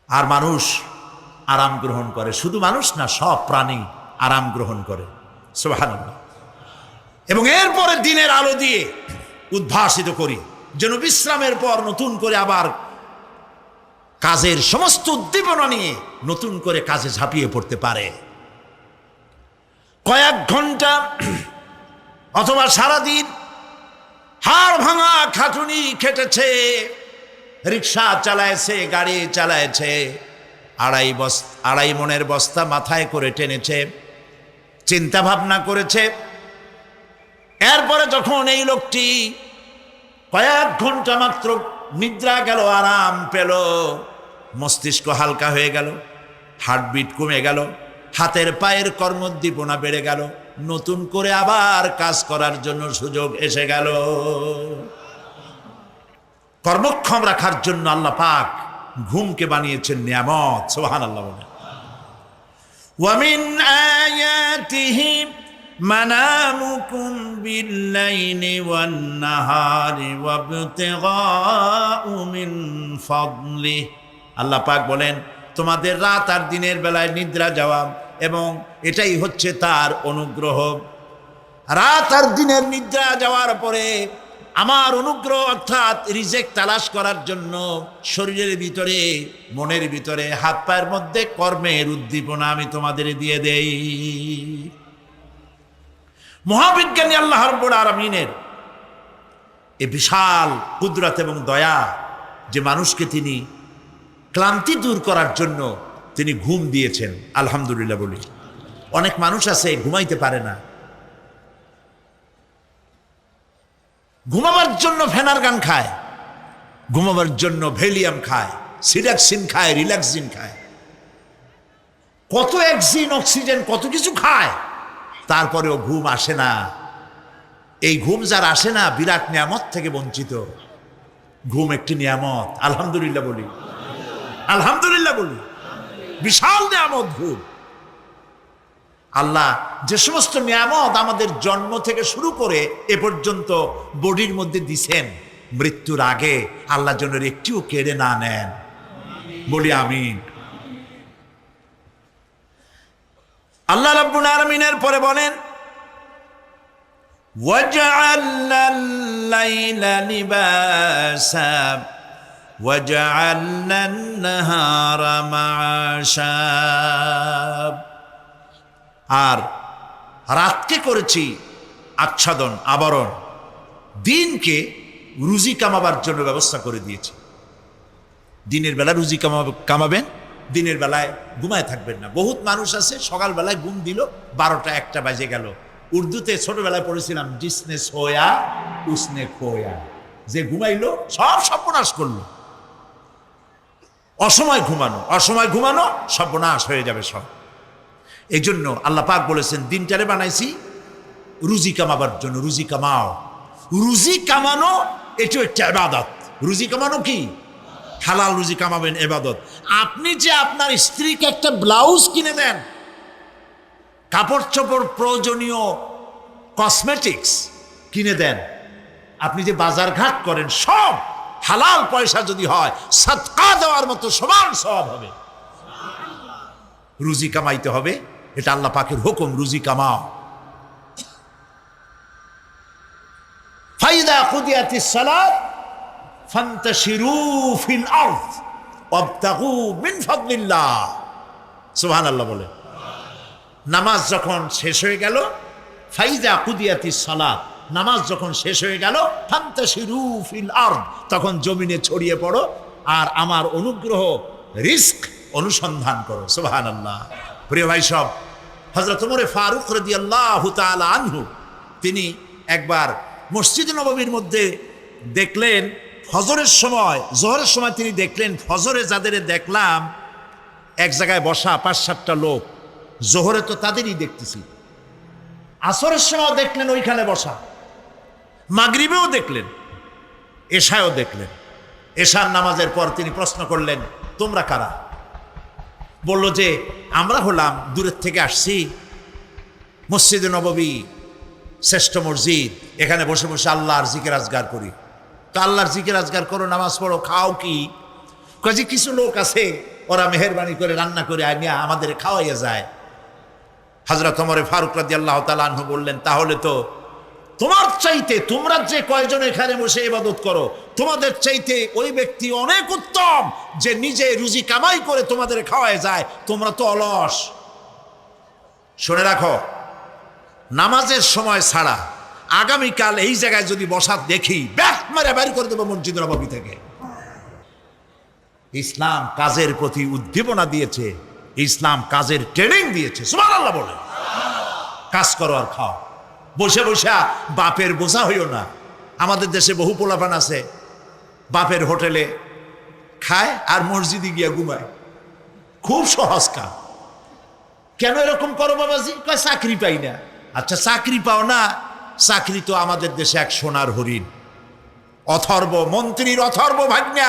আর মানুষ আরাম গ্রহণ করে। শুধু মানুষ না, সব প্রাণী আরাম গ্রহণ করে। সুবহানাল্লাহ। এবং এরপরে দিনের আলো দিয়ে উদ্ভাসিত করি, যেন বিশ্রামের পর নতুন করে আবার কাজের সমস্ত উদ্দীপনা নিয়ে নতুন করে কাজে ঝাঁপিয়ে পড়তে পারে। কয়েক ঘন্টা অথবা সারাদিন হাড় ভাঙা খাটুনি খেটেছে, রিক্সা চালায়ছে, গাড়ি চালায়ছে, আড়াই মনের বস্তা মাথায় করে টেনেছে, চিন্তা ভাবনা করেছে। এরপরে যখন এই লোকটি কয়েক ঘন্টা মাত্র নিদ্রা গেল, আরাম পেল, মস্তিষ্ক হালকা হয়ে গেল, হার্টবিট কমে গেল, হাতের পায়ের কর্মোদ্দীপনা বেড়ে গেল, নতুন করে আবার কাজ করার জন্য সুযোগ এসে গেল। কর্মক্ষম রাখার জন্য আল্লাহ পাক ঘুমকে বানিয়েছেন নিয়ামত। সুবহানাল্লাহ বলেন। ওয়া মিন আয়াতিহি মানামুকুম বিল-লাইলি ওয়ান-নাহারি ওয়াবতিগাউ মিন ফাদলি। আল্লাহ পাক বলেন, তোমাদের রাত আর দিনের বেলায় নিদ্রা যাওয়া, এবং এটাই হচ্ছে তার অনুগ্রহ। রাত আর দিনের নিদ্রা যাওয়ার পরে আমার অনুগ্রহ অর্থাৎ রিজেক তালাশ করার জন্য শরীরের ভিতরে, মনের ভিতরে, হাত পায়ের মধ্যে কর্মের উদ্দীপনা আমি তোমাদের দিয়ে দেই। মহাবিজ্ঞানী আল্লাহ রাব্বুল আলামিনের এই বিশাল কুদরত এবং দয়া, যে মানুষকে তিনি ক্লান্তি দূর করার জন্য তিনি ঘুম দিয়েছেন। আলহামদুলিল্লাহ বলি। অনেক মানুষ আছে ঘুমাইতে পারে না, ঘুমাবার জন্য ফেনার গান খায়, ঘুমাবার জন্য ভ্যালিয়াম খায়, সিডাক্সিন খায়, রিল্যাক্সিন খায়, কত অক্সিজেন, অক্সিজেন, কত কিছু খায়, তারপরেও ঘুম আসে না। এই ঘুম যার আসে না, বিরাট নিয়ামত থেকে বঞ্চিত। ঘুম একটি নিয়ামত। আলহামদুলিল্লাহ বলি, আলহামদুলিল্লাহ বলি। বিশাল নিয়ামত ঘুম। আল্লাহ যে সমস্ত নিয়ামত আমাদের জন্ম থেকে শুরু করে এ পর্যন্ত বডির মধ্যে দিছেন, মৃত্যুর আগে আল্লাহ যেন একটিও কেড়ে না নেন। বলি আমিন। আল্লাহ রাব্বুল আলামিনের পরে বলেন, ওয়াজআলনাল লাইলা লিবাসা ওয়াজআলনান নাহারা মাআশা। আর রাতকে করেছি আচ্ছাদন, আবরণ, দিনকে রুজি কামাবার জন্য ব্যবস্থা করে দিয়েছি। দিনের বেলা রুজি কামাবেন, দিনের বেলায় ঘুমায় থাকবেন না। বহুত মানুষ আছে সকালবেলায় ঘুম দিল, 12টা 1টা বাজে গেল। উর্দুতে ছোটবেলায় পড়েছিলাম, জিসনে সোয়া উসনে খোয়া, যে ঘুমাইলো সব সর্বনাশ করলো। অসময় ঘুমানো, অসময় ঘুমানো সর্বনাশ হয়ে যাবে সব। এই জন্য আল্লাহ পাক বলেছেন, দিনটারে বানাইছি রুজি কামাবার জন্য। রুজি কামাও, রুজি কামানো এটাও একটা ইবাদত। রুজি কামানো কি? হালাল রুজি কামাবেন, ইবাদত। আপনি যে আপনার স্ত্রীকে একটা ব্লাউজ কিনে দেন, কাপড় চোপড়, প্রয়োজনীয় কসমেটিক্স কিনে দেন, আপনি যে বাজার ঘাট করেন, সব হালাল পয়সা যদি হয়, সাদকা দেওয়ার মতো সমান সওয়াব হবে। রুজি কামাইতে হবে, এটা আল্লাহ পাকের হুকুম। রুজি কামাও। ফাইদা কুদিয়াতিস সালাত ফান্তাশিরু ফিল আরদ ওয়াবতাগু মিন ফাদলিল্লাহ। সুবহানাল্লাহ বলে। নামাজ যখন শেষ হয়ে গেল, ফাইদা কুদিয়াতিস সালাত, নামাজ যখন শেষ হয়ে গেল, ফান্তাশিরু ফিল আরদ, তখন জমিনে ছড়িয়ে পড়ো আর আমার অনুগ্রহ, রিস্ক অনুসন্ধান করো। সুবহানাল্লাহ। প্রিয় ভাই সব, হযরত ওমর ফারুক রাদিয়াল্লাহু তাআলা আনহু, তিনি একবার মসজিদ নববীর মধ্যে দেখলেন ফজরের সময়, জোহরের সময় তিনি দেখলেন, ফজরে যাদের দেখলাম এক জায়গায় বসা 5-7টা লোক, জোহরে তো তাদেরই দেখতেছি, আসরের সময় দেখলেন ওইখানে বসা, মাগরিবেও দেখলেন, এশায়ও দেখলেন। এশার নামাজের পর তিনি প্রশ্ন করলেন, তোমরা কারা? বলল যে আমরা হলাম দূরের থেকে আসছি, মসজিদে নববী শ্রেষ্ঠ মসজিদ, এখানে বসে বসে আল্লাহর জিকির আজগার করি। তো আল্লাহর জিকির আজগার করো, নামাজ পড়ো, খাও কি? কাজে কিছু লোক আছে ওরা মেহেরবানি করে রান্না করে আনিয়া আমাদের খাওয়াইয়া যায়। হযরত ওমর ফারুক রাদিয়াল্লাহু তাআলা আনহু বললেন, তাহলে তো তোমার চাইতে, তোমরা যে কয়জন এখানে বসে ইবাদত করো, তোমাদের চাইতে ওই ব্যক্তি অনেক উত্তম যে নিজে রুজি কামাই করে তোমাদের খাওয়ায় যায়, তোমরা তো অলস। শুনে রাখো, নামাজের সময় ছাড়া আগামীকাল এই জায়গায় যদি বসা দেখি, ব্যাক মারে বের করে দেবো মসজিদ নববী থেকে। ইসলাম কাজের প্রতি উদ্দীপনা দিয়েছে, ইসলাম কাজের ট্রেনিং দিয়েছে। সুবহানাল্লাহ বলে কাজ করো আর খাও, বসে বসে বাপের বোঝা হইও না। আমাদের দেশে বহু পোলাপান আছে, বাপের হোটেলে খায় আর মসজিদে গিয়া ঘুমায়। খুব সহজ কাজ। কেন এরকম করো বাবাজি? কয় চাকরি পাই না। আচ্ছা চাকরি পাও না, চাকরি তো আমাদের দেশে এক সোনার হরিণ। অথর্ব মন্ত্রীর অথর্ব ভাগ্না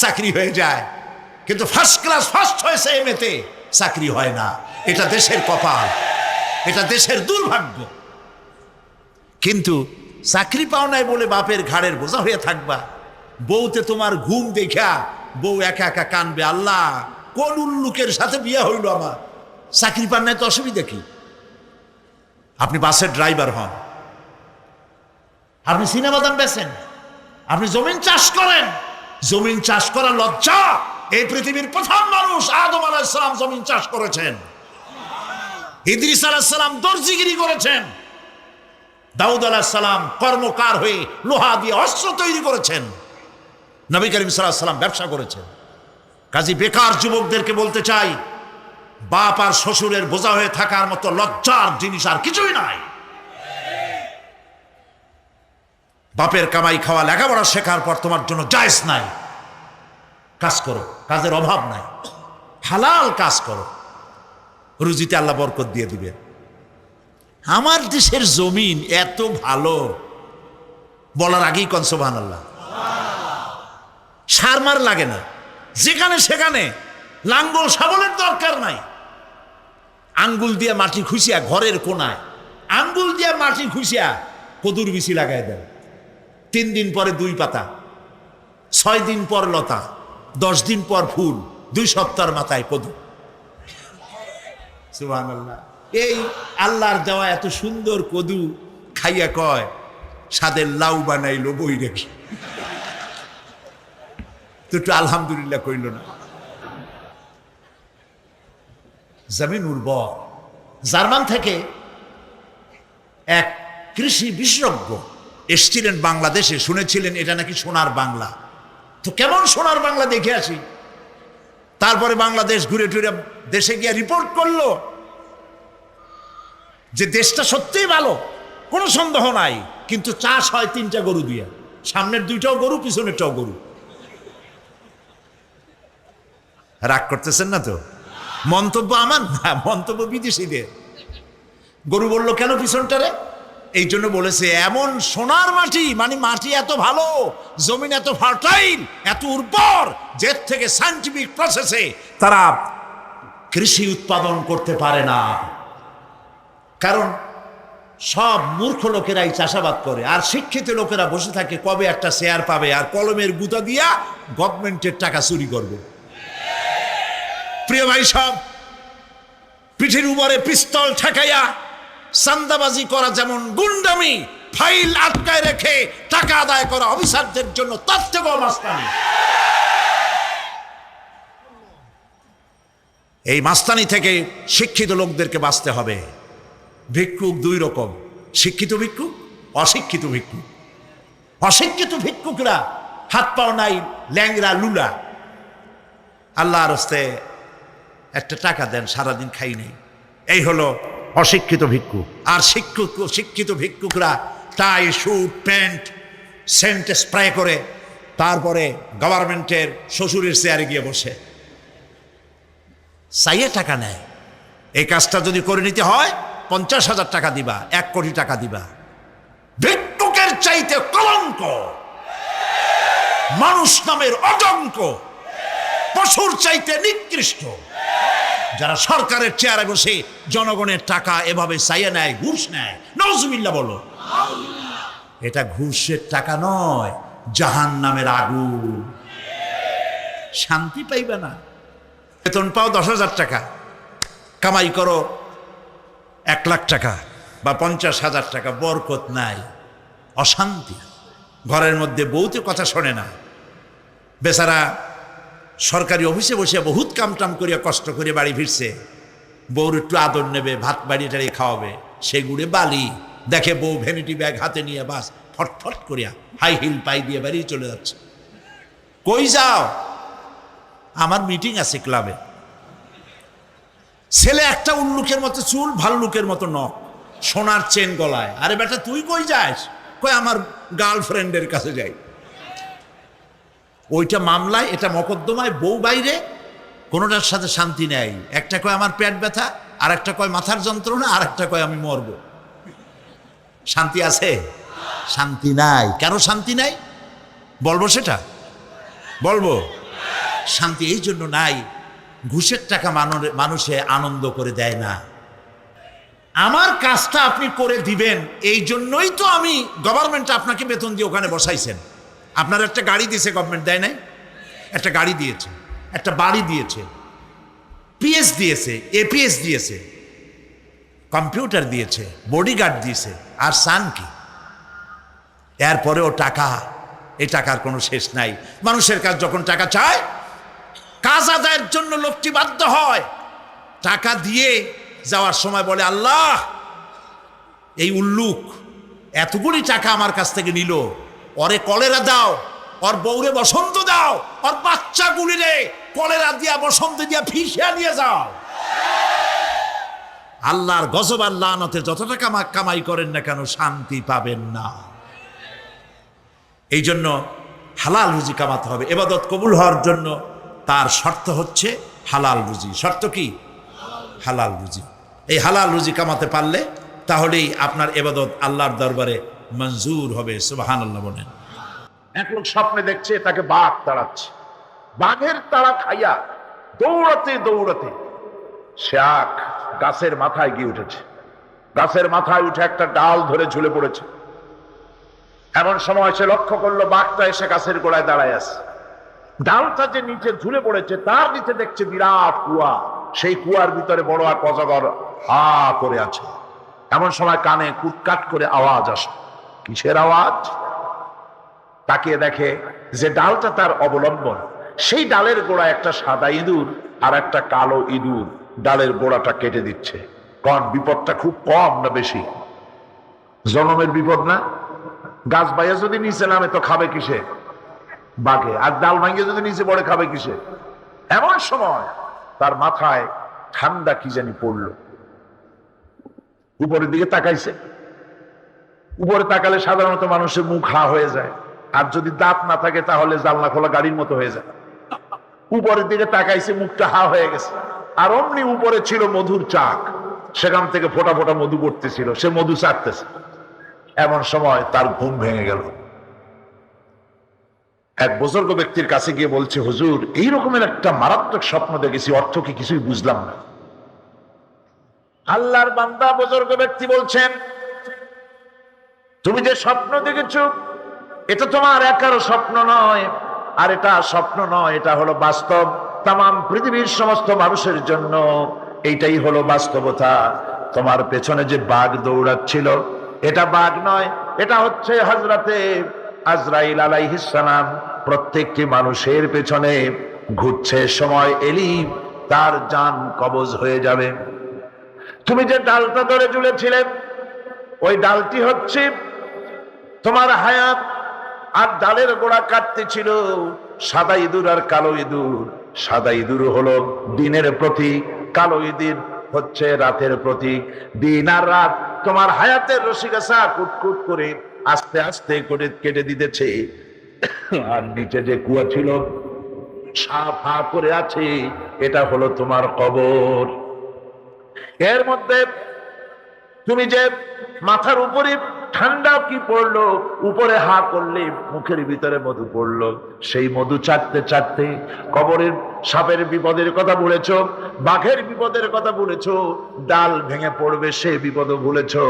চাকরি হয়ে যায়, কিন্তু ফার্স্ট ক্লাস ফার্স্ট হয়েছে এমএতে, চাকরি হয় না। এটা দেশের কপাল, এটা দেশের দুর্ভাগ্য। কিন্তু চাকরি পাও নাই বলে বাপের ঘাড়ের বোঝা হয়ে থাকবা। বউতে তোমার ঘুম দেখা বউ একা একা কানবে, আল্লাহ কোন উল্লুকের সাথে বিয়ে হইল আমার। চাকরি পান নাই তো অসুবিধা কি? আপনি বাসের ড্রাইভার হন, আপনি সিনেমা দাম বেচেন, আপনি জমিন চাষ করেন। জমিন চাষ করা লজ্জা। এই পৃথিবীর প্রথম মানুষ আদম আলাইহিস সালাম জমিন চাষ করেছেন। ইদ্রিস আলাইহিস সালাম দর্জিগিরি করেছেন। দাউদ আলাইহিস সালাম কর্মকার হয়ে লোহা দিয়ে অস্ত্র তৈরি করেছেন। নবী করিম সাল্লাল্লাহু আলাইহি ওয়াসাল্লাম ব্যবসা করেছেন। কাজী বেকার যুবকদেরকে বলতে চাই, বাপ আর শ্বশুরের বোঝা হয়ে থাকার মতো লজ্জার জিনিস আর কিছুই নাই। বাপের কামাই খাওয়া লেখাপড়া শেখার পর তোমার জন্য জায়েজ নাই। কাজ করো, কাজের অভাব নাই, হালাল কাজ করো, রুজিতে আল্লাহ বরকত দিয়ে দিবে। আমার দেশের জমিন এত ভালো, বলার আগেই কোন সুবহানাল্লাহ। সার মার লাগে না, যেখানে সেখানে লাঙ্গল শাবলের দরকার নাই। আঙ্গুল দিয়ে মাটি খুঁচিয়া ঘরের কোনায় আঙ্গুল দিয়ে মাটি খুঁচিয়া কদুর বিচি লাগাই দেন। 3 দিন পরে 2 পাতা, 6 দিন পর লতা, 10 দিন পর ফুল, 2 সপ্তাহের মাথায় কদু। সুবহানাল্লাহ। এই আল্লাহর দেওয়া এত সুন্দর কদু খাইয়া কয়, স্বাদের লাউ বানাইলো বই রেখে। তো আলহামদুলিল্লাহ কইল না। জমিন উর্বর। জার্মান থেকে এক কৃষি বিশেষজ্ঞ এসছিলেন বাংলাদেশে, শুনেছিলেন এটা নাকি সোনার বাংলা। তো কেমন সোনার বাংলা দেখে আসি। তারপরে বাংলাদেশ ঘুরে টুরে দেশে গিয়ে রিপোর্ট করলো যে দেশটা সত্যিই ভালো, কোনো সন্দেহ নাই, কিন্তু চাষ হয় 3টা গরু দিয়ে, সামনের 2টাও গরু, পিছনেরটাও গরু। রাগ করতেছেন না তো? মন্তব্য আমার না, মন্তব্য বিদেশিদের। গরু বললো কেন পিছনটারে? এই জন্য বলেছে এমন সোনার মাটি, মানে মাটি এত ভালো, জমিন এত ফার্টাইল, এত উর্বর, যে থেকে সায়েন্টিফিক প্রসেসে তারা কৃষি উৎপাদন করতে পারে না। কারণ সব মূর্খ লোকেরাই চাষাবাদ করে, আর শিক্ষিত লোকেরা বসে থাকে কবে একটা শেয়ার পাবে, আর কলমের গুঁতা দিয়া গভর্নমেন্টের টাকা চুরি করবে। প্রিয় ভাই সব, পিঠের উপরে পিস্তল ঠেকাইয়া চান্দাবাজি করা যেমন গুন্ডামি, ফাইল আটকায় রেখে টাকা আদায় করা অফিসারদের জন্য তার থেকেও মাস্তানি। এই মাস্তানি থেকে শিক্ষিত লোকদেরকে বাঁচতে হবে। ভিক্ষুক 2 রকম, শিক্ষিত ভিক্ষুক, অশিক্ষিত ভিক্ষুক। অশিক্ষিত ভিক্ষুকরা হাত পাও নাই, ল্যাংরা লুলা। আল্লাহর হস্তে একটা টাকা দেন, সারাদিন খাই নেই, এই হলো অশিক্ষিত ভিক্ষুক। আর শিক্ষিত ভিক্ষুকরা টাই, স্যুট, প্যান্ট, সেন্ট স্প্রে করে তারপরে গভর্নমেন্টের শ্বশুরের চেয়ারে গিয়ে বসে চাইয়ে টাকা নেয়। এই কাজটা যদি করে নিতে হয় 50,000 টাকা দিবা, 1 কোটি টাকা দিবা। ভিক্ষুকের চাইতে কলঙ্ক, মানুষ নামের অজঙ্ক, পশুর চাইতে নিকৃষ্ট যারা সরকারের চেয়ারে বসে জনগণের টাকা এভাবে চাইয়ে নেয়, ঘুষ নেয়। নাউজুবিল্লাহ বলো। এটা ঘুষের টাকা নয়, জাহান্নামের আগুন। শান্তি পাইবে না। বেতন পাও 10,000 টাকা, কামাই করো 1 লাখ টাকা বা 50,000 টাকা, বরকত নাই, অশান্তি। ঘরের মধ্যে বউতে কথা শোনে না, বেচারা সরকারি অফিসে বসে বহুত কাম করিয়া কষ্ট করে বাড়ি ফিরছে, বউর একটু আদর নেবে, ভাত বাড়ি টাড়ি খাওয়াবে, সেগুড়ে বালি দেখে বউ ভ্যানিটি ব্যাগ হাতে নিয়ে বাস ফটফট করিয়া হাই হিল পাই দিয়ে বাড়ি চলে যাচ্ছে। কই যাও? আমার মিটিং আছে ক্লাবে। ছেলে একটা উল্লুকের মতো চুল, ভাল্লুকের মতো নখ, সোনার চেন গলায়। আরে বেটা তুই কই যাস? কই আমার গার্লফ্রেন্ডের কাছে যাই। ওইটা মামলায়, এটা মকদ্দমায়, বউ বাইরে, কোনোটার সাথে শান্তি নেই। একটা কয় আমার পেট ব্যথা, আর একটা কয় মাথার যন্ত্রণা, আর একটা কয় আমি মরব। শান্তি আছে? শান্তি নাই। কেন শান্তি নাই বলবো? সেটা বলবো। শান্তি এই জন্য নাই, ঘুষের টাকা মানুষে আনন্দ করে দেয় না। আমার কাজটা আপনি করে দিবেন, এই জন্যই তো আমি গভর্নমেন্ট আপনাকে বেতন দিয়ে ওখানে বসাইছেন। আপনার একটা গাড়ি দিয়েছে গভর্নমেন্ট, দেয় নাই? একটা গাড়ি দিয়েছে, একটা বাড়ি দিয়েছে, পিএস দিয়েছে, এপিএস দিয়েছে, কম্পিউটার দিয়েছে, বডিগার্ড দিয়েছে, আর সান কি? এরপরেও টাকা, এই টাকার কোনো শেষ নাই। মানুষের কাছে যখন টাকা চায়, কাজ আদায়ের জন্য লোকটি বাধ্য হয়, টাকা দিয়ে যাওয়ার সময় বলে, আল্লাহ এই উল্লুক এতগুলি টাকা আমার কাছ থেকে নিল, ওরে কলেরা দাও, ওর বউরে বসন্ত দাও, ওর বাচ্চাগুলিরে কলেরা দিয়া বসন্ত দিয়া ফিসিয়া নিয়ে যাও। আল্লাহর গজব আর লানতে যত টাকা কামাই করেন না কেন, শান্তি পাবেন না। এই জন্য হালাল রুজি কামাতে হবে। ইবাদত কবুল হওয়ার জন্য তার শর্ত হচ্ছে হালাল রুজি। শর্ত কি? হালাল রুজি। এই হালাল রুজি কামাতে পারলে তাহলেই আপনার ইবাদত আল্লাহর দরবারে মঞ্জুর হবে। সুবহানাল্লাহ বলেন। এক লোক স্বপ্নে দেখছে তাকে বাঘ তাড়াচ্ছে, বাঘের তাড়া খাইয়া দৌড়াতে দৌড়াতে সে এক গাছের মাথায় গিয়ে উঠেছে। গাছের মাথায় উঠে একটা ডাল ধরে ঝুলে পড়েছে। এমন সময় সে লক্ষ্য করলো বাঘটা এসে গাছের গোড়ায় দাঁড়ায় আছে। ডালটা যে নিচে ঝুলে পড়েছে তার নিচে দেখছে বিরাট কুয়া, সেই কুয়ার ভিতরে বড় এক অজগর হা করে আছে। এমন সময় কানে কুটকাট করে আওয়াজ আসে। কিসের আওয়াজ? তাকিয়ে দেখে যে ডালটা তার অবলম্বন, সেই ডালের গোড়ায় একটা সাদা ইঁদুর আর একটা কালো ইঁদুর ডালের গোড়াটা কেটে দিচ্ছে। কারণ বিপদটা খুব কম না বেশি? জনমের বিপদ না? গাছ বাইয়া যদি নিচে নামে তো খাবে কিসে? বাঘে। আর ডাল ভাঙিয়ে যদি নিচে পড়ে খাবে কিসে? এমন সময় তার মাথায় ঠান্ডা কি জানি পড়লো। উপরের দিকে তাকাইছে। উপরে তাকালে সাধারণত মানুষের মুখ হা হয়ে যায়, আর যদি দাঁত না থাকে তাহলে জানলা খোলা গাড়ির মতো হয়ে যায়। উপরের দিকে তাকাইছে, মুখটা হা হয়ে গেছে। আর অমনি উপরে ছিল মধুর চাক, সেখান থেকে ফোটা ফোটা মধু পড়তেছিল, সে মধু চাকতেছে। এমন সময় তার ঘুম ভেঙে গেল। এক বুজুর্গ ব্যক্তির কাছে গিয়ে বলছে, হুজুর এই রকমের একটা মারাত্মক স্বপ্ন দেখেছি, অর্থ কি কিছুই বুঝলাম না। আল্লাহর বান্দা বুজুর্গ ব্যক্তি বলছেন, তুমি যে স্বপ্ন দেখেছো এটা তোমার একারও স্বপ্ন নয়, আর এটা স্বপ্ন নয়, এটা হলো বাস্তব। তামাম পৃথিবীর সমস্ত মানুষের জন্য এইটাই হলো বাস্তবতা। তোমার পেছনে যে বাঘ দৌড়াচ্ছিল এটা বাঘ নয়, এটা হচ্ছে হযরতে আজরাইল আলাইহিস সালাম। প্রত্যেকটি মানুষের পেছনে ঘুরছে, সময় এলি তার জান কবজ হয়ে যাবে। তুমি যে ডালটা ধরে ঝুলেছিলে ওই ডালটি হচ্ছে তোমার হায়াত, আর ডালের গোড়া কাটতে ছিল সাদা ইঁদুর আর কালো ইঁদুর। সাদা ইঁদুর হলো দিনের প্রতীক, কালো ইঁদুর হচ্ছে রাতের প্রতীক। দিন আর রাত তোমার হায়াতের রসিকাছা কুটকুট করে আস্তে আস্তে করে কেটে দিতেছে। আর নিচে যে কুয়া ছিল সাফ হা করে আছে, এটা হলো তোমার কবর। এর মধ্যে তুমি যে মাথার উপরে ঠান্ডা কি পড়লো, উপরে হা করলে মুখের ভিতরে মধু পড়লো, সেই মধু চাটতে চাটতে কবরের সাপের বিপদের কথা বলেছো, বাঘের বিপদের কথা বলেছো, ডাল ভেঙে পড়বে সে বিপদও ভুলেছো।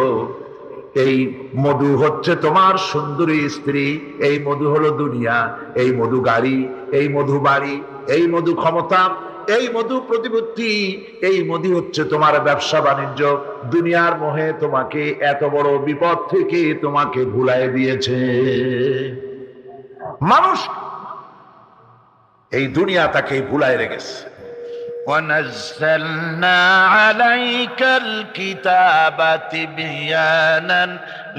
এই মধু হচ্ছে তোমার সুন্দরী স্ত্রী, এই মধু হলো দুনিয়া, এই মধু গাড়ি, এই মধু বাড়ি, এই মধু ক্ষমতা, এই মধু প্রতিপত্তি, এই মধু হচ্ছে তোমার ব্যবসা বাণিজ্য। দুনিয়ার মোহে তোমাকে এত বড় বিপদ থেকে তোমাকে ভুলাই দিয়েছে। মানুষ এই দুনিয়া তাকে ভুলাই রেখেছে। ونزلنا عليك الكتاب تبيانا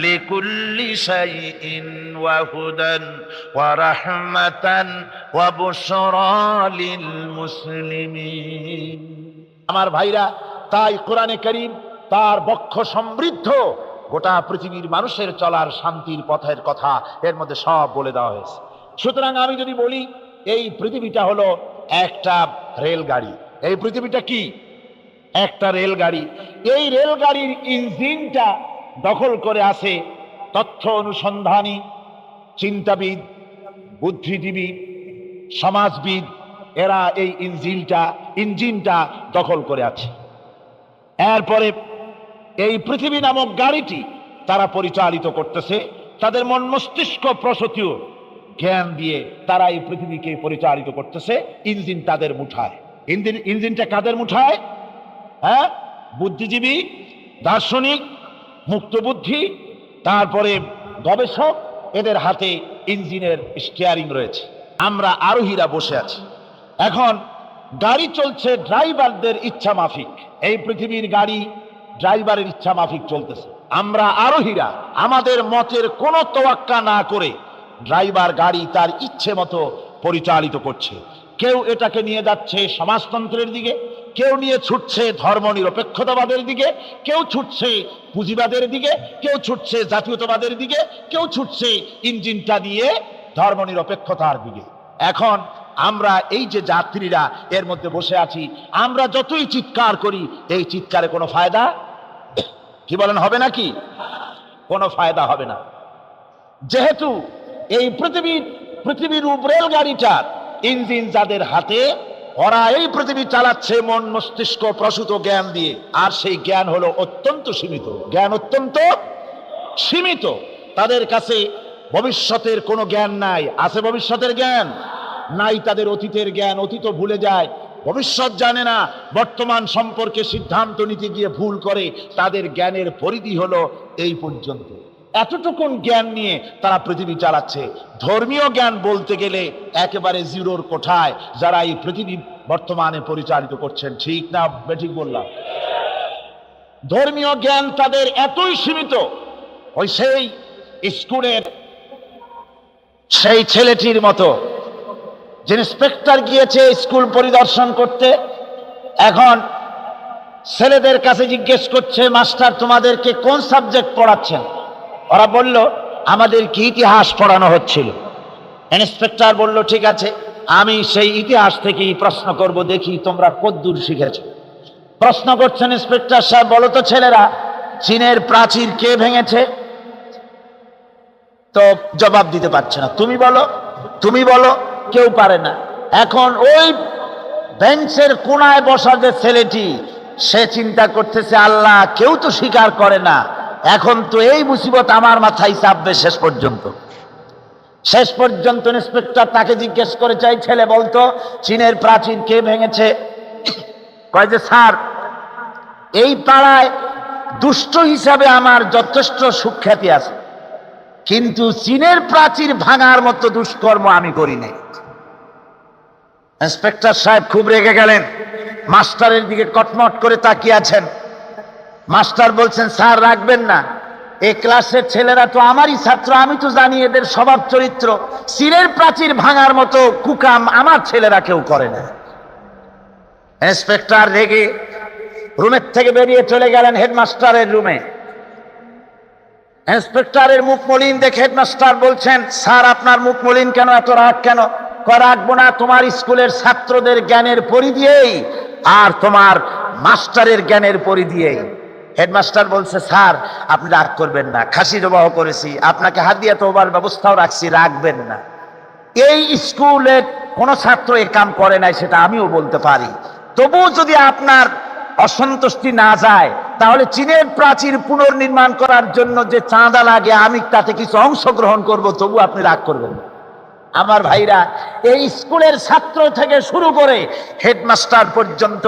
لكل شيء وهدى ورحمة وبشرى للمسلمين। আমার ভাইরা, তাই কোরআনে কারীম তার বক্ষ সমৃদ্ধ গোটা পৃথিবীর মানুষের চলার শান্তির পথের কথা এর মধ্যে সব বলে দেওয়া হয়েছে। সুতরাং আমি যদি বলি এই পৃথিবীটা হলো একটা রেলগাড়ি, এই পৃথিবীটা কি একটা রেলগাড়ি। এই রেলগাড়ির ইঞ্জিনটা দখল করে আছে তথ্য অনুসন্ধানী, চিন্তাবিদ, বুদ্ধিজীবী, সমাজবিদ। এরা এই ইঞ্জিনটা দখল করে আছে। এরপরে এই পৃথিবী নামক গাড়িটি তারা পরিচালিত করতেছে তাদের মন মস্তিষ্ক প্রসূতীয় জ্ঞান দিয়ে। তারা এই পৃথিবীকে পরিচালিত করতেছে, ইঞ্জিন তাদের মুঠায়। ইঞ্জিনটা কাদের মুঠায়? হ্যাঁ, বুদ্ধিজীবী, দার্শনিক, মুক্তবুদ্ধি, তারপরে গবেষক, এদের হাতে ইঞ্জিনের স্টিয়ারিং রয়েছে। আমরা আরোহীরা বসে আছি। এখন গাড়ি চলছে ড্রাইভারদের ইচ্ছা মাফিক। এই পৃথিবীর গাড়ি ড্রাইভারের ইচ্ছা মাফিক চলতেছে। আমরা আরোহীরা আমাদের মতের কোনো তোয়াক্কা না করে ড্রাইভার গাড়ি তার ইচ্ছে মতো পরিচালিত করছে। কেউ এটাকে নিয়ে যাচ্ছে সমাজতন্ত্রের দিকে, কেউ নিয়ে ছুটছে ধর্ম নিরপেক্ষতাবাদের দিকে, কেউ ছুটছে পুঁজিবাদের দিকে, কেউ ছুটছে জাতীয়তাবাদের দিকে, কেউ ছুটছে ইঞ্জিনটা দিয়ে ধর্ম নিরপেক্ষতার দিকে। এখন আমরা এই যে যাত্রীরা এর মধ্যে বসে আছি, আমরা যতই চিৎকার করি এই চিৎকারে কোনো ফায়দা, কি বলেন, হবে নাকি? কোনো ফায়দা হবে না। যেহেতু এই পৃথিবীর রেলগাড়িটার ইঞ্জিন যাদের হাতে, ওরা এই পৃথিবী চালাচ্ছে মন মস্তিষ্ক প্রসূত জ্ঞান দিয়ে। আর সেই জ্ঞান হলো অত্যন্ত সীমিত, জ্ঞান অত্যন্ত সীমিত। তাদের কাছে ভবিষ্যতের কোনো জ্ঞান নাই। আছে ভবিষ্যতের জ্ঞান? নাই। তাদের অতীতের জ্ঞান, অতীত ভুলে যায়, ভবিষ্যৎ জানে না, বর্তমান সম্পর্কে সিদ্ধান্ত নিতে গিয়ে ভুল করে। তাদের জ্ঞানের পরিধি হলো এই পর্যন্ত। এতটুকুন জ্ঞান নিয়ে তারা পৃথিবী চালাচ্ছে। ধর্মীয় জ্ঞান বলতে গেলে একেবারে জিরোর কোঠায় যারা এই পৃথিবী বর্তমানে পরিচালিত করছেন। ঠিক না বেঠিক বললাম? ধর্মীয় জ্ঞান তাদের এতই সীমিত, ওই সেই স্কুলের সেই ছেলেটির মতো যে ইন্সপেক্টর গিয়েছে স্কুল পরিদর্শন করতে। এখন ছেলেদের কাছে জিজ্ঞেস করছে, মাস্টার তোমাদেরকে কোন সাবজেক্ট পড়াচ্ছেন? ওরা বলল আমাদেরকে ইতিহাস পড়ানো হচ্ছিল। ইন্সপেক্টর বলল ঠিক আছে, আমি সেই ইতিহাস থেকেই প্রশ্ন করব, দেখি তোমরা কতদূর শিখেছো। প্রশ্ন করছেন ইন্সপেক্টর সাহেব, বলো তো ছেলেরা, চীনের প্রাচীর কে ভেঙেছে? তো জবাব দিতে পারছে না। তুমি বলো, কেউ পারে না। এখন ওই বেঞ্চের কোনায় বসা যে ছেলেটি, সে চিন্তা করতেছে আল্লাহ কেউ তো স্বীকার করে না, এখন তো এই মুসিবত আমার মাথায় চাপবে শেষ পর্যন্ত। ইন্সপেক্টর তাকে জিজ্ঞেস করে, চাই ছেলে বলতো চীনের প্রাচীর কে ভেঙেছে? কয় যে স্যার, এই পাড়ায় দুষ্ট হিসাবে আমার যথেষ্ট সুখ্যাতি আছে, কিন্তু চীনের প্রাচীর ভাঙার মতো দুষ্কর্ম আমি করি নাই। ইন্সপেক্টর সাহেব খুব রেগে গেলেন, মাস্টারের দিকে কটমট করে তাকিয়ে আছেন। মাস্টার বলছেন, স্যার রাখবেন না, এই ক্লাসের ছেলেরা তো আমারই ছাত্র, আমি তো জানি এদের স্বভাব চরিত্র। চীনের প্রাচীর ভাঙার মতো কুকাম আমার ছেলেরা কেউ করে না। ইন্সপেক্টর রেগে রুমের থেকে বেরিয়ে চলে গেলেন হেডমাস্টারের রুমে। ইন্সপেক্টরের মুখ মলিন দেখে হেডমাস্টার বলছেন, স্যার আপনার মুখ মলিন কেন, এত রাগ কেন? রাখবো না, তোমার স্কুলের ছাত্রদের জ্ঞানের পরিধিয়েই আর তোমার মাস্টারের জ্ঞানের পরিধিয়েই। হেডমাস্টার বলছে, স্যার আপনি রাগ করবেন না, খাসি জবাহ করেছি, আপনাকে হাদিয়া তোবার ব্যবস্থাও রাখছি, রাখবেন না। এই স্কুলে কোনো ছাত্র এ কাম করে নাই সেটা আমিও বলতে পারি, তবুও যদি আপনার অসন্তুষ্টি না যায়, তাহলে চীনের প্রাচীর পুনর্নির্মাণ করার জন্য যে চাঁদা লাগে আমি তাতে কিছু অংশগ্রহণ করব, তবু আপনি রাগ করবেন না। আমার ভাইরা, এই স্কুলের ছাত্র থেকে শুরু করে হেডমাস্টার পর্যন্ত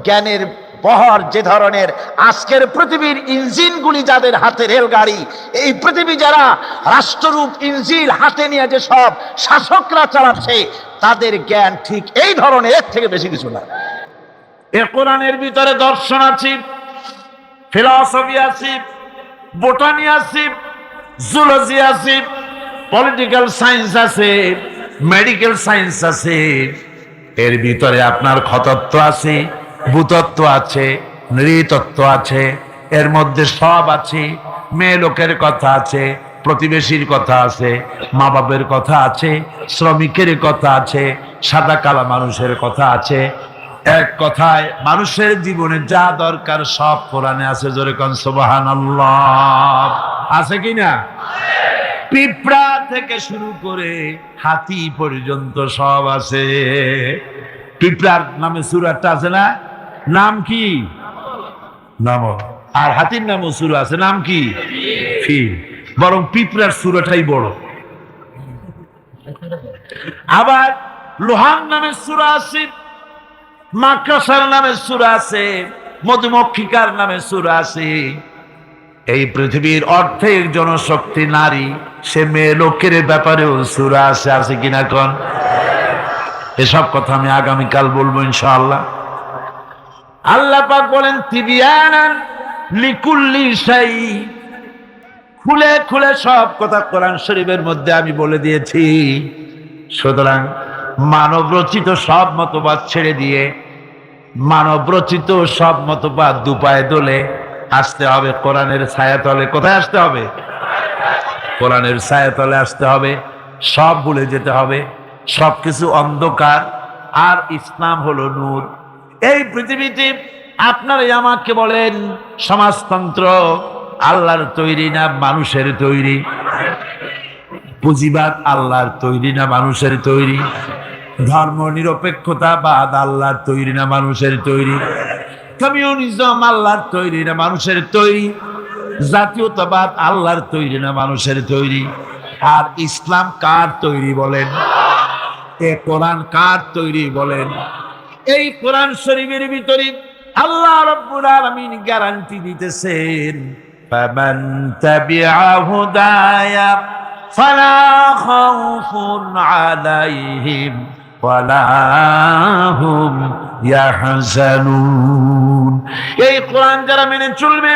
জ্ঞানের বহর যে ধরনের, আজকের পৃথিবীর ইঞ্জিনগুলি যাদের হাতে, রেলগাড়ি, এই পৃথিবী যারা রাষ্ট্ররূপ ইঞ্জিন হাতে নিয়ে যে সব শাসকরা চালাচ্ছে, তাদের জ্ঞান ঠিক এই ধরনের, এর থেকে বেশি কিছু না। এ কোরআনের ভিতরে দর্শন আছে, ফিলসফি আছে, বোটানি আছে, জুলজি আছে, পলিটিক্যাল সায়েন্স আছে, মেডিকেল সায়েন্স আছে, এর ভিতরে আপনার খতত্ব আছে, ভূতত্ব আছে, নৃতত্ব আছে, এর মধ্যে সব আছে। মেয়ে লোকের কথা আছে, প্রতিবেশীর কথা আছে, মা বাপের কথা আছে, শ্রমিকের কথা আছে, সাদা কালা মানুষের কথা আছে। এক কথায় মানুষের জীবনে যা দরকার সব কোরআনে আছে। জোরে কোন সুবহানাল্লাহ। আছে কি না? পিঁপড়া থেকে শুরু করে হাতি পর্যন্ত সব আছে। পিঁপড়ার নামে সূরাটা আছে না? নাম কি? নাম। আর হাতির নামও সূরা আছে, নাম কি? ফিল। বরং পিঁপড়ার সূরাটাই বড়। আবার লোহার নামে সূরা আছে, মাকড়সার নামে সূরা আছে, মধুমক্ষিকার নামে সূরা আছে। এই পৃথিবীর অর্ধেক জনশক্তি নারী, সে মেয়ে লোকের ব্যাপারেও সূরা আছে। আছে কিনা কোন? এসব কথা আমি আগামীকাল বলবো ইনশাআল্লাহ। আল্লাহ পাক বলেন তিবিয়ানান লিকুল্লি শাই, খুলে খুলে সব কথা কোরআন শরীফের মধ্যে আমি বলে দিয়েছি। সুতরাং মানব রচিত সব মতবাদ ছেড়ে দিয়ে মানব রচিত সব মতবাদ দুপায়ে দোলে আসতে হবে কোরআনের ছায়াতলে। কোথায় আসতে হবে? কোরআনের ছায়াতলে আসতে হবে। সব ভুলে যেতে হবে, সবকিছু অন্ধকার, আর ইসলাম হলো নূর। এই পৃথিবীতে আপনারা আমাকে বলেন, সমাজতন্ত্র আল্লাহর তৈরি না মানুষের তৈরি? পুঁজিবাদ আল্লাহর তৈরি না মানুষের তৈরি? ধর্ম নিরপেক্ষতাবাদ আল্লাহর তৈরি না মানুষের তৈরি? কমিউনিজম আল্লাহর তৈরি না মানুষের তৈরি? জাতীয়তাবাদ আল্লাহর তৈরি না মানুষের তৈরি? আর ইসলাম কার তৈরি বলেন? এ কোরআন কার তৈরি বলেন? এই কোরআন শরীফের ভিতরে আল্লাহ রাব্বুল আলামিন গ্যারান্টি দিতেছেন, ফামান তাবিআ হুদায়া ফালা খাউফুন আলাইহিম ওয়ালা হুম ইয়াহজানুন। এই কোরআন যারা মেনে চলবে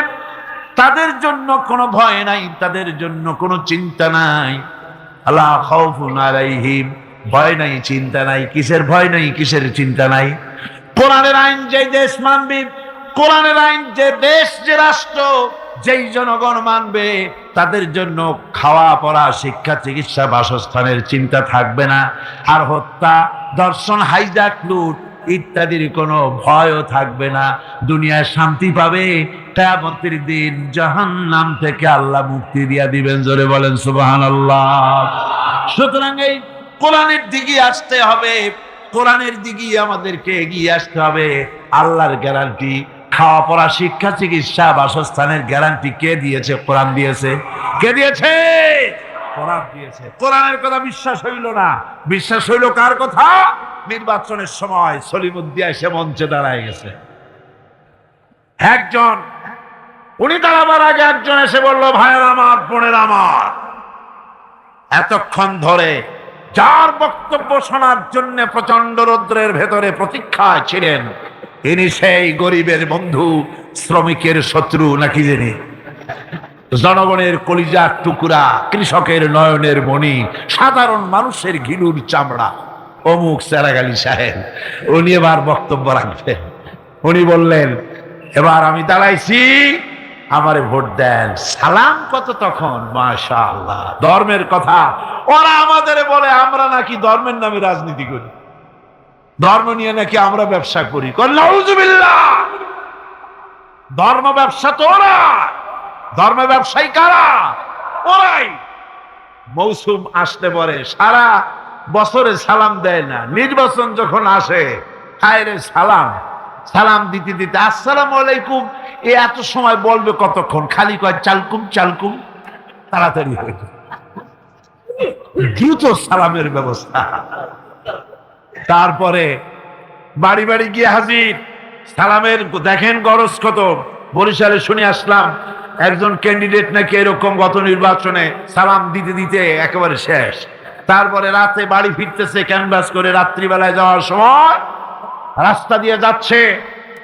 তাদের জন্য কোনো ভয় নাই, তাদের জন্য কোনো চিন্তা নাই। আলা খাউফুন আলাইহিম, ভয় নাই, চিন্তা নাই। কিসের ভয় নাই, কিসের চিন্তা নাই? কোরআনের আইন যে দেশ মানবে, কোরআনের আইন যে দেশ, যে রাষ্ট্র, যেই জনগণ মানবে, তাদের জন্য খাওয়া পড়া, শিক্ষা, চিকিৎসা, বাসস্থানের চিন্তা থাকবে না। আর হত্যা, ধর্ষণ, হাইজাক, লুট ইত্যাদির কোনো ভয়ও থাকবে না। দুনিয়ায় শান্তি পাবে, কিয়ামতের দিন জাহান্নাম থেকে আল্লাহ মুক্তি দিয়া দিবেন। জোরে বলেন সুবহানাল্লাহ। সুতরাং এই কোরআনের দিকে আসতে হবে, কোরআনের দিকে আমাদেরকে এগিয়ে আসতে হবে। আল্লাহর গ্যারান্টি, খাওয়া পড়া, শিক্ষা, চিকিৎসা, বাসস্থানের গ্যারান্টি কে দিয়েছে? কোরআন দিয়েছে। কে দিয়েছে? কোরআন দিয়েছে। কোরআনের কথা বিশ্বাস হইল না, বিশ্বাস হইল কার কথা? নির্বাচনের সময় সলিমুদ্দিন এসে মঞ্চে দাঁড়ায় গেছে। একজন, উনি দাঁড়াবার আগে একজন এসে বলল, ভাইয়ের আমার, বোনের আমার, এতক্ষণ ধরে যার বক্তব্য শোনার জন্য প্রচন্ড রৌদ্রের ভেতরে প্রতীক্ষায় ছিলেন, ইনি সেই গরিবের বন্ধু, শ্রমিকের শত্রু নাকি জানি, জনগণের কলিজার টুকরা, কৃষকের নয়নের মণি, সাধারণ মানুষের ঘিলুর চামড়া, অমুক চেরাগালি সাহেব, উনি এবার বক্তব্য রাখবেন। উনি বললেন, এবার আমি দাঁড়াইছি, আমারে ভোট দেন। সালাম কত তখন, মাশাআল্লাহ। ধর্মের কথা ওরা আমাদের বলে, আমরা নাকি ধর্মের নামে রাজনীতি করি, ধর্ম নিয়ে নাকি আমরা ব্যবসা করি। নাউজুবিল্লাহ। ধর্ম ব্যবসা তো ওরা, ধর্ম ব্যবসায়ী কারা? ওরাই। মৌসুম আসতে পরে সারা বছরে সালাম দেয় না, নির্বাচন যখন আসে, হায় রে সালাম, সালাম দিতে দিতে আসসালামু আলাইকুম, এ এত সময় বলবে কতক্ষণ? খালি কয় চালকুম চালকুম, তাড়াতাড়ি হয়ে যায়। দ্রুত সালামের ব্যবস্থা। তারপরে বাড়ি বাড়ি গিয়ে হাজির সালামের। দেখেন গরজ কত। বরিশালে শুনে আসলাম একজন ক্যান্ডিডেট নাকি এরকম গত নির্বাচনে সালাম দিতে দিতে একেবারে শেষ। তারপরে রাতে বাড়ি ফিরতেছে ক্যানভাস করে, রাত্রিবেলায় যাওয়ার সময় রাস্তা দিয়ে যাচ্ছে,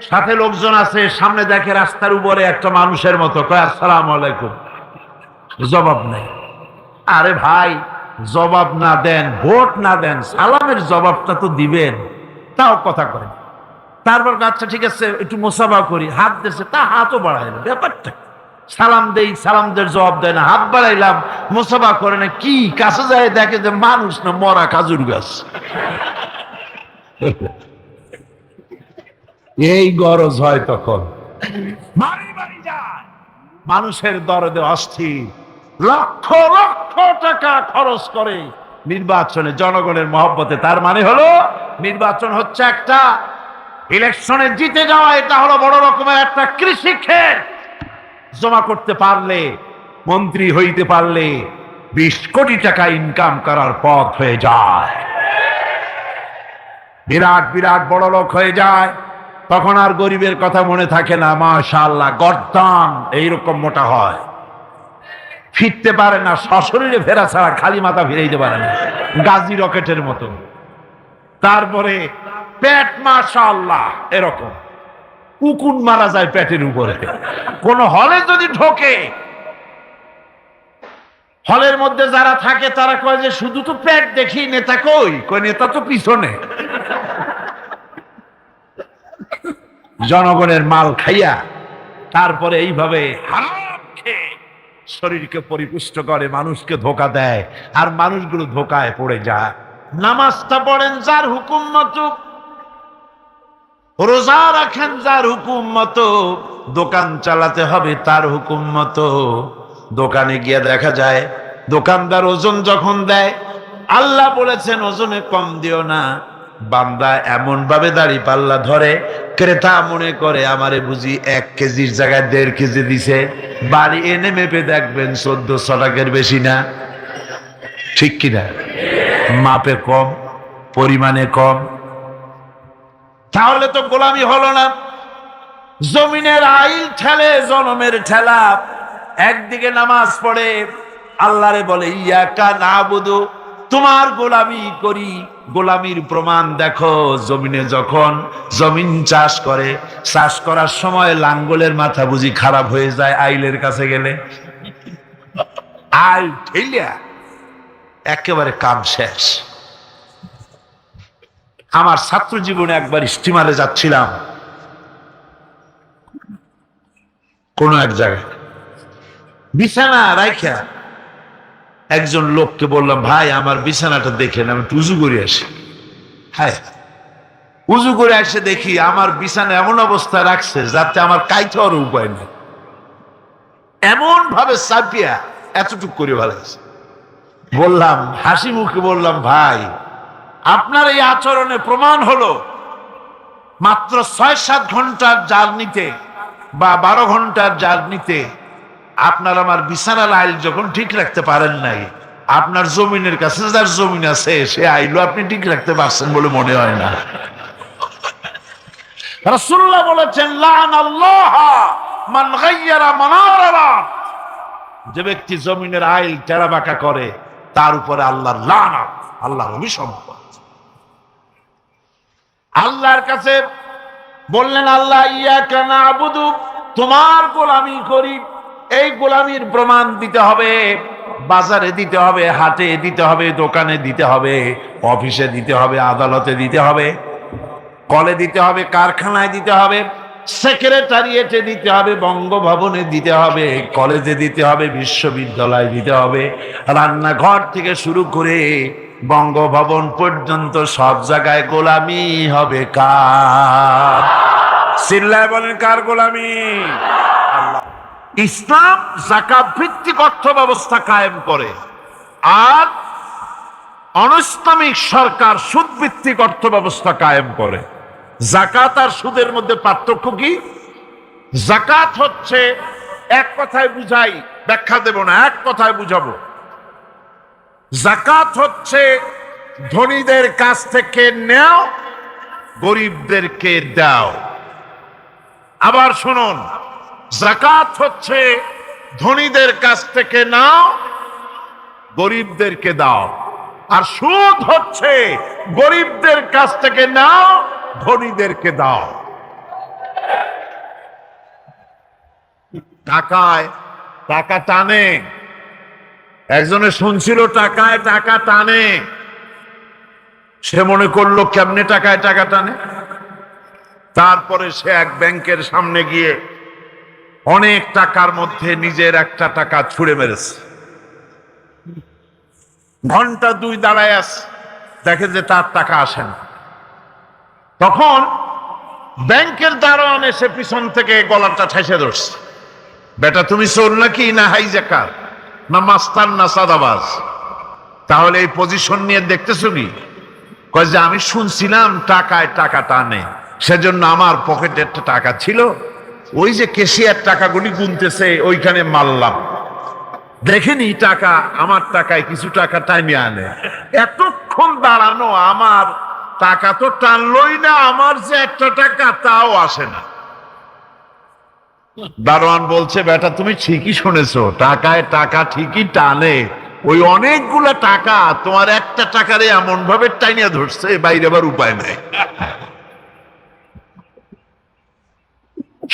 সাথে লোকজন আছে, সামনে দেখে রাস্তার উপরে একটা মানুষের মতো কয় আসসালামু আলাইকুম, জবাব নেই। আরে ভাই, জবাব না দেন, ভোট না দেন, সালামের জবাবটা তো দিবেন, তাও কথা করেন। তারপর আচ্ছা ঠিক আছে একটু মোসাফা করি, হাত দিয়েছে, তা হাতও বাড়ায় না, ব্যাপারটা সালাম দেই, সালামদের জবাব দেয় না, হাত বাড়াইলাম, মোসাফা করে না, কি কাছে যায় দেখে যে মানুষ না মরা খাজুর গাছ। এই গরজ হয় তখন, বাড়ি বাড়ি যায়, মানুষের দরদে অস্থির, লক্ষ লক্ষ টাকা খরচ করে নির্বাচনে জনগণের মহব্বতে। তার মানে হলো নির্বাচন হচ্ছে একটা ইলেকশনে জিতে যাওয়া, এটা হলো বড় রকমের একটা কৃষি ক্ষেত। জমা করতে পারলে, মন্ত্রী হইতে পারলে 20 কোটি টাকা ইনকাম করার পথ হয়ে যায়, বিরাট বিরাট বড় লোক হয়ে যায়। তখন আর গরিবের কথা মনে থাকে না। মাশাআল্লাহ, গর্দান এইরকম মোটা হয়, ফিরতে পারে না, সশরীরে ফেরা ছাড়া খালি মাথা ফিরাইতে পারে না, গাজী রকেটের মতো। তারপরে পেট মাশাআল্লাহ এরকম, কুকুর মারা যায় পেটের উপরে। কোন হলে যদি ঢোকে, হলের মধ্যে যারা থাকে তারা কয় যে শুধু তো পেট দেখি, নেতা কই? কই নেতা তো পিছনে। জনগণের মাল খাইয়া তারপরে এইভাবে হারাম খেয়ে শরীরকে পরিপুষ্ট করে, মানুষকে ধোকা দেয়, আর মানুষগুলো ধোকায় পড়ে যায়। নামাজটা পড়েন যার হুকুম মতো, রোজা রাখেন যার হুকুম মতো, দোকান চালাতে হবে তার হুকুম মতো। দোকানে গিয়ে দেখা যায় দোকানদার ওজন যখন দেয়, আল্লাহ বলেছেন ওজনে কম দিও না। বান্দা এমন ভাবে দাড়ি পাল্লা ধরে, ক্রেতা মনে করে আমারে বুঝি 1 কেজির জায়গায় 1.5 কেজি দিছে। বাড়ি এনে মেপে দেখবেন 1400 টাকার বেশি না, ঠিক কিনা? মাপে কম, পরিমাণে কম। তাহলে তো গোলামি হলো না। জমিনের আইল ঠেলে জনমের ঠেলা। একদিকে নামাজ পড়ে আল্লাহরে বলে ইয়াকা নাবুদু, তোমার গোলামি করি। গোলামির প্রমাণ দেখো, জমিনে যখন জমিন চাষ করে, চাষ করার সময় লাঙ্গলের মাথা বুঝি খারাপ হয়ে যায় আইলের কাছে গেলে, আইল ঠেলিয়া একেবারে কাম শেষ। আমার ছাত্র জীবনে একবার স্টিমারে যাচ্ছিলাম কোন এক জায়গায়, বিছানা রাইখা একজন লোককে বললাম, ভাই আমার বিছানাটা দেখেন, আমি উজু করে আসি। হ্যাঁ, উজু করে আসে দেখি আমার বিছানা এমন অবস্থায় রাখছে যাতে আমার কাইতে হওয়ার উপায় নেই, এমন ভাবে চাপিয়া এতটুক করে ভালো গেছে। বললাম, হাসি মুখে বললাম, ভাই আপনার এই আচরণে প্রমাণ হলো মাত্র 6-7 ঘন্টার জার্নিতে বা 12 ঘন্টার জার্নিতে আপনার আমার বিছানার আইল যখন ঠিক রাখতে পারেন নাই, আপনার জমিনের কাছে যার জমিন আছে সে আইলও আপনি ঠিক রাখতে পারছেন বলে মনে হয় না। রাসূলুল্লাহ বলেছেন, লানাল্লাহ মান গায়্যারা মানারাল্লাহ, যে ব্যক্তি জমিনের আইল টেরা বাঁকা করে তার উপরে আল্লাহর লানত, আল্লাহর অভিশপ্ত। আল্লাহর কাছে বললেন, আল্লাহ ইয়াকা নাবুদু, তোমার গোলামি করি। এই গোলামির প্রমাণ দিতে হবে, বাজারে দিতে হবে, হাটে দিতে হবে, দোকানে দিতে হবে, অফিসে দিতে হবে, আদালতে দিতে হবে, কলে দিতে হবে, কারখানায় দিতে হবে, সেক্রেটারিয়েটে দিতে হবে, বঙ্গভবনে দিতে হবে, কলেজে দিতে হবে, বিশ্ববিদ্যালয়ে দিতে হবে, রান্নাঘর থেকে শুরু করে বঙ্গভবন পর্যন্ত সব জায়গায় গোলামি হবে কার? চিল্লায় বলেন, কার গোলামি? আল্লাহ। ইসলাম যাকাত ভিত্তিক অর্থ ব্যবস্থা কায়েম করে, আর অনিসলামিক সরকার সুদ ভিত্তিক অর্থ ব্যবস্থা কায়েম করে। যাকাত আর সুদের মধ্যে পার্থক্য কি? যাকাত হচ্ছে, এক কথায় বুঝাই, ব্যাখ্যা দেব না, এক কথায় বুঝাবো, যাকাত হচ্ছে ধনীদের কাছ থেকে নেও, গরিবদেরকে দাও। আবার শুনুন, যাকাত হচ্ছে ধনীদের কাছ থেকে নাও, গরিবদেরকে দাও। আর সুদ হচ্ছে গরিবদের কাছ থেকে নাও, ধনীদেরকে দাও। টাকায় টাকা টানে, একজনে শুনছিল টাকায় টাকা টানে, সে মনে করলো কেমনে টাকায় টাকা টানে। তারপরে সে এক ব্যাংকের সামনে গিয়ে অনেক টাকার মধ্যে নিজের একটা টাকা ছুঁড়ে মেরেছে। ঘন্টা 2 দাঁড়ায় আছে, দেখে যে তার টাকা আসে না। তখন ব্যাংকের দারোয়ান এসে পিছন থেকে গলাটা ঠেসে ধরছে, বেটা তুমি চোর নাকি, না হাইজ্যাকার, না মাস্তান, না সাদাবাজ? তাহলে এই পজিশন নিয়ে দেখতেছো কি? কয় যে আমি শুনছিলাম টাকায় টাকা টানে, সেজন্য আমার পকেটে একটা টাকা ছিল, ওই যে কেশিয়ার টাকাগুলি গুনতেছে ওইখানে মারলাম, দেখেনি টাকা, আমার টাকায় কিছু টাকা টাইমে আনে। এতক্ষণ দাঁড়ানো, আমার টাকা তো টানলই না, আমার যে একটা টাকা তাও আসে না। দারোয়ান বলছে, বেটা তুমি ঠিকই শুনেছো, টাকায় টাকা ঠিকই টানে, ওই অনেকগুলা টাকা তোমার একটা টাকারে এমন ভাবে টাইনিয়া ধরছে, বাইরে আবার উপায় নাই।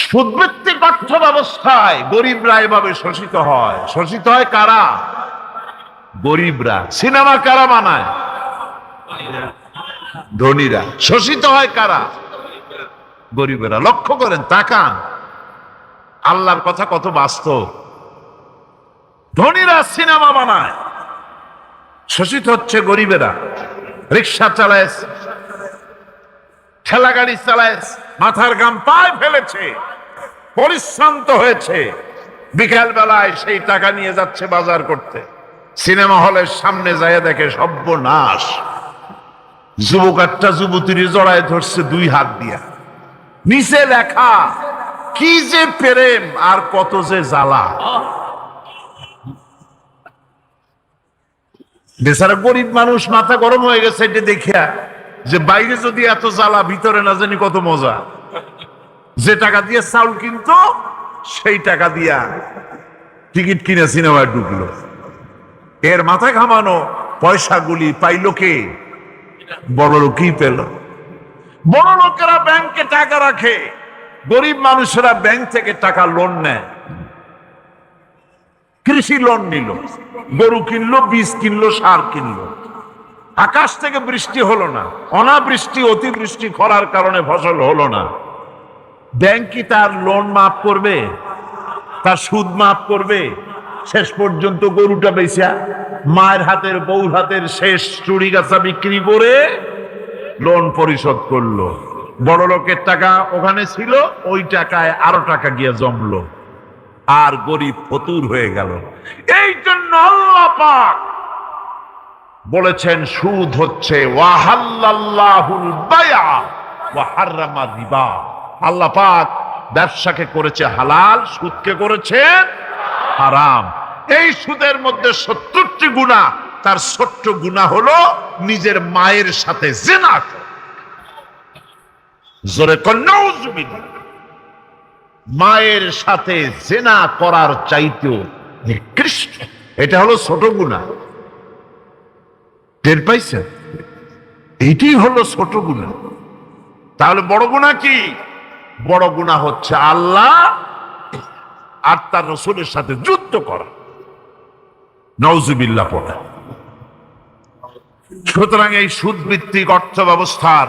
সুদভিত্তিক অর্থ ব্যবস্থায় গরিবরা এভাবে শোষিত হয়। শোষিত হয় কারা? গরিবরা। সিনেমা কারা বানায়? ধনীরা। শোষিত হয় কারা? গরিবেরা। লক্ষ্য করেন, তাকান, আল্লাহর কথা কত বাস্তব। ধনীরা সিনেমা বানায়, শোষিত হচ্ছে গরিবেরা। রিক্সা চালায়, ঠেলা গাড়ি চালায়, মাথার ঘাম পায়ে ফেলেছে, পরিশ্রান্ত হয়েছে, বিকেল বেলায় সেই টাকা নিয়ে যাচ্ছে বাজার করতে। সিনেমা হলের সামনে যায় দেখে সর্বনাশ, যুবক একটা যুবতীর জড়ায় ধরছে 2 হাত দিয়া, নিচে লেখা কি যে প্রেম আর কত যে জ্বালা। বেচারা গরিব মানুষ মাথা গরম হয়ে গেছে এটা দেখিয়া, যে বাইরে যদি এত জ্বালা, ভিতরে না জানি কত মজা। যে টাকা দিয়ে চাউল কিনতো, সেই টাকা দিয়া টিকিট কিনে সিনেমায় ঢুকলো। এর মাথা ঘামানো পয়সাগুলি পাইল কে? বড় লোকই পেল। বড় লোকেরা ব্যাংকে টাকা রাখে, গরিব মানুষেরা ব্যাংক থেকে টাকা লোন নেয়। কৃষি লোন নিল, গরু কিনলো, বীজ কিনলো, সার কিনলো। আকাশ থেকে বৃষ্টি হলো না, অনাবৃষ্টি, অতিবৃষ্টি, খরার কারণে ফসল হলো না। ব্যাংক কি তার লোন মাফ করবে? তার সুদ মাফ করবে? শেষ পর্যন্ত গরুটা বেচা, মায়ের হাতের, বউর হাতের শেষ চুড়ি গাছা বিক্রি করে লোন পরিশোধ করলো। বড় লোকের টাকা ওখানে ছিল, ওই টাকায় আরো টাকা গিয়ে জমলো, আর গরিব ফতুর হয়ে গেল। এই জন্য আল্লাহ পাক বলেছেন, সুদ হচ্ছে ওয়াহাল্লাল্লাহুল বায়আ ওয়া হাররামা রিবা। আল্লাহ পাক ব্যবসাকে করেছে হালাল, সুদকে করেছেন হারাম। এই সুদের মধ্যে 70টি গুনাহ, তার ছোট্ট গুনাহ হলো নিজের মায়ের সাথে জিনা করা। জোরে কর নাউযুবিল্লাহ। মায়ের সাথে জিনা করার চাইতেও নিকৃষ্ট, এটা হলো ছোট গুনাহ। টের পাইছেন? এইটাই হলো ছোট গুনাহ। তাহলে বড় গুনাহ কি? বড় গুনাহ হচ্ছে আল্লাহ আর তার রাসূলের সাথে যুদ্ধ করা। নাউযুবিল্লাহ পড়ে। সুতরাং এই সুদ ভিত্তিক অর্থ ব্যবস্থার,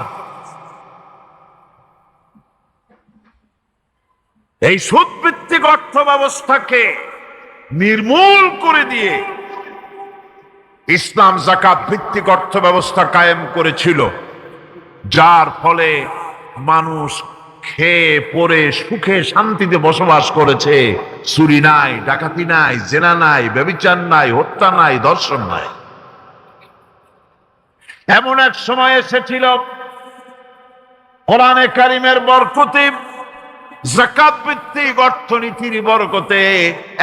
এই সুদ ভিত্তিক অর্থ ব্যবস্থাকে নির্মূল করে দিয়ে ইসলাম যাকাত ভিত্তিক অর্থ ব্যবস্থা কায়েম করেছিল, যার ফলে মানুষ খেয়ে পরে সুখে শান্তিতে বসবাস করেছে। চুরি নাই, ডাকাতি নাই, জেনা নাই, ব্যভিচার নাই, হত্যা নাই, ধর্ষণ নাই। এমন এক সময় এসেছিল কোরআনে কারিমের বরকতে, যাকাত ভিত্তিক অর্থনীতির বরকতে,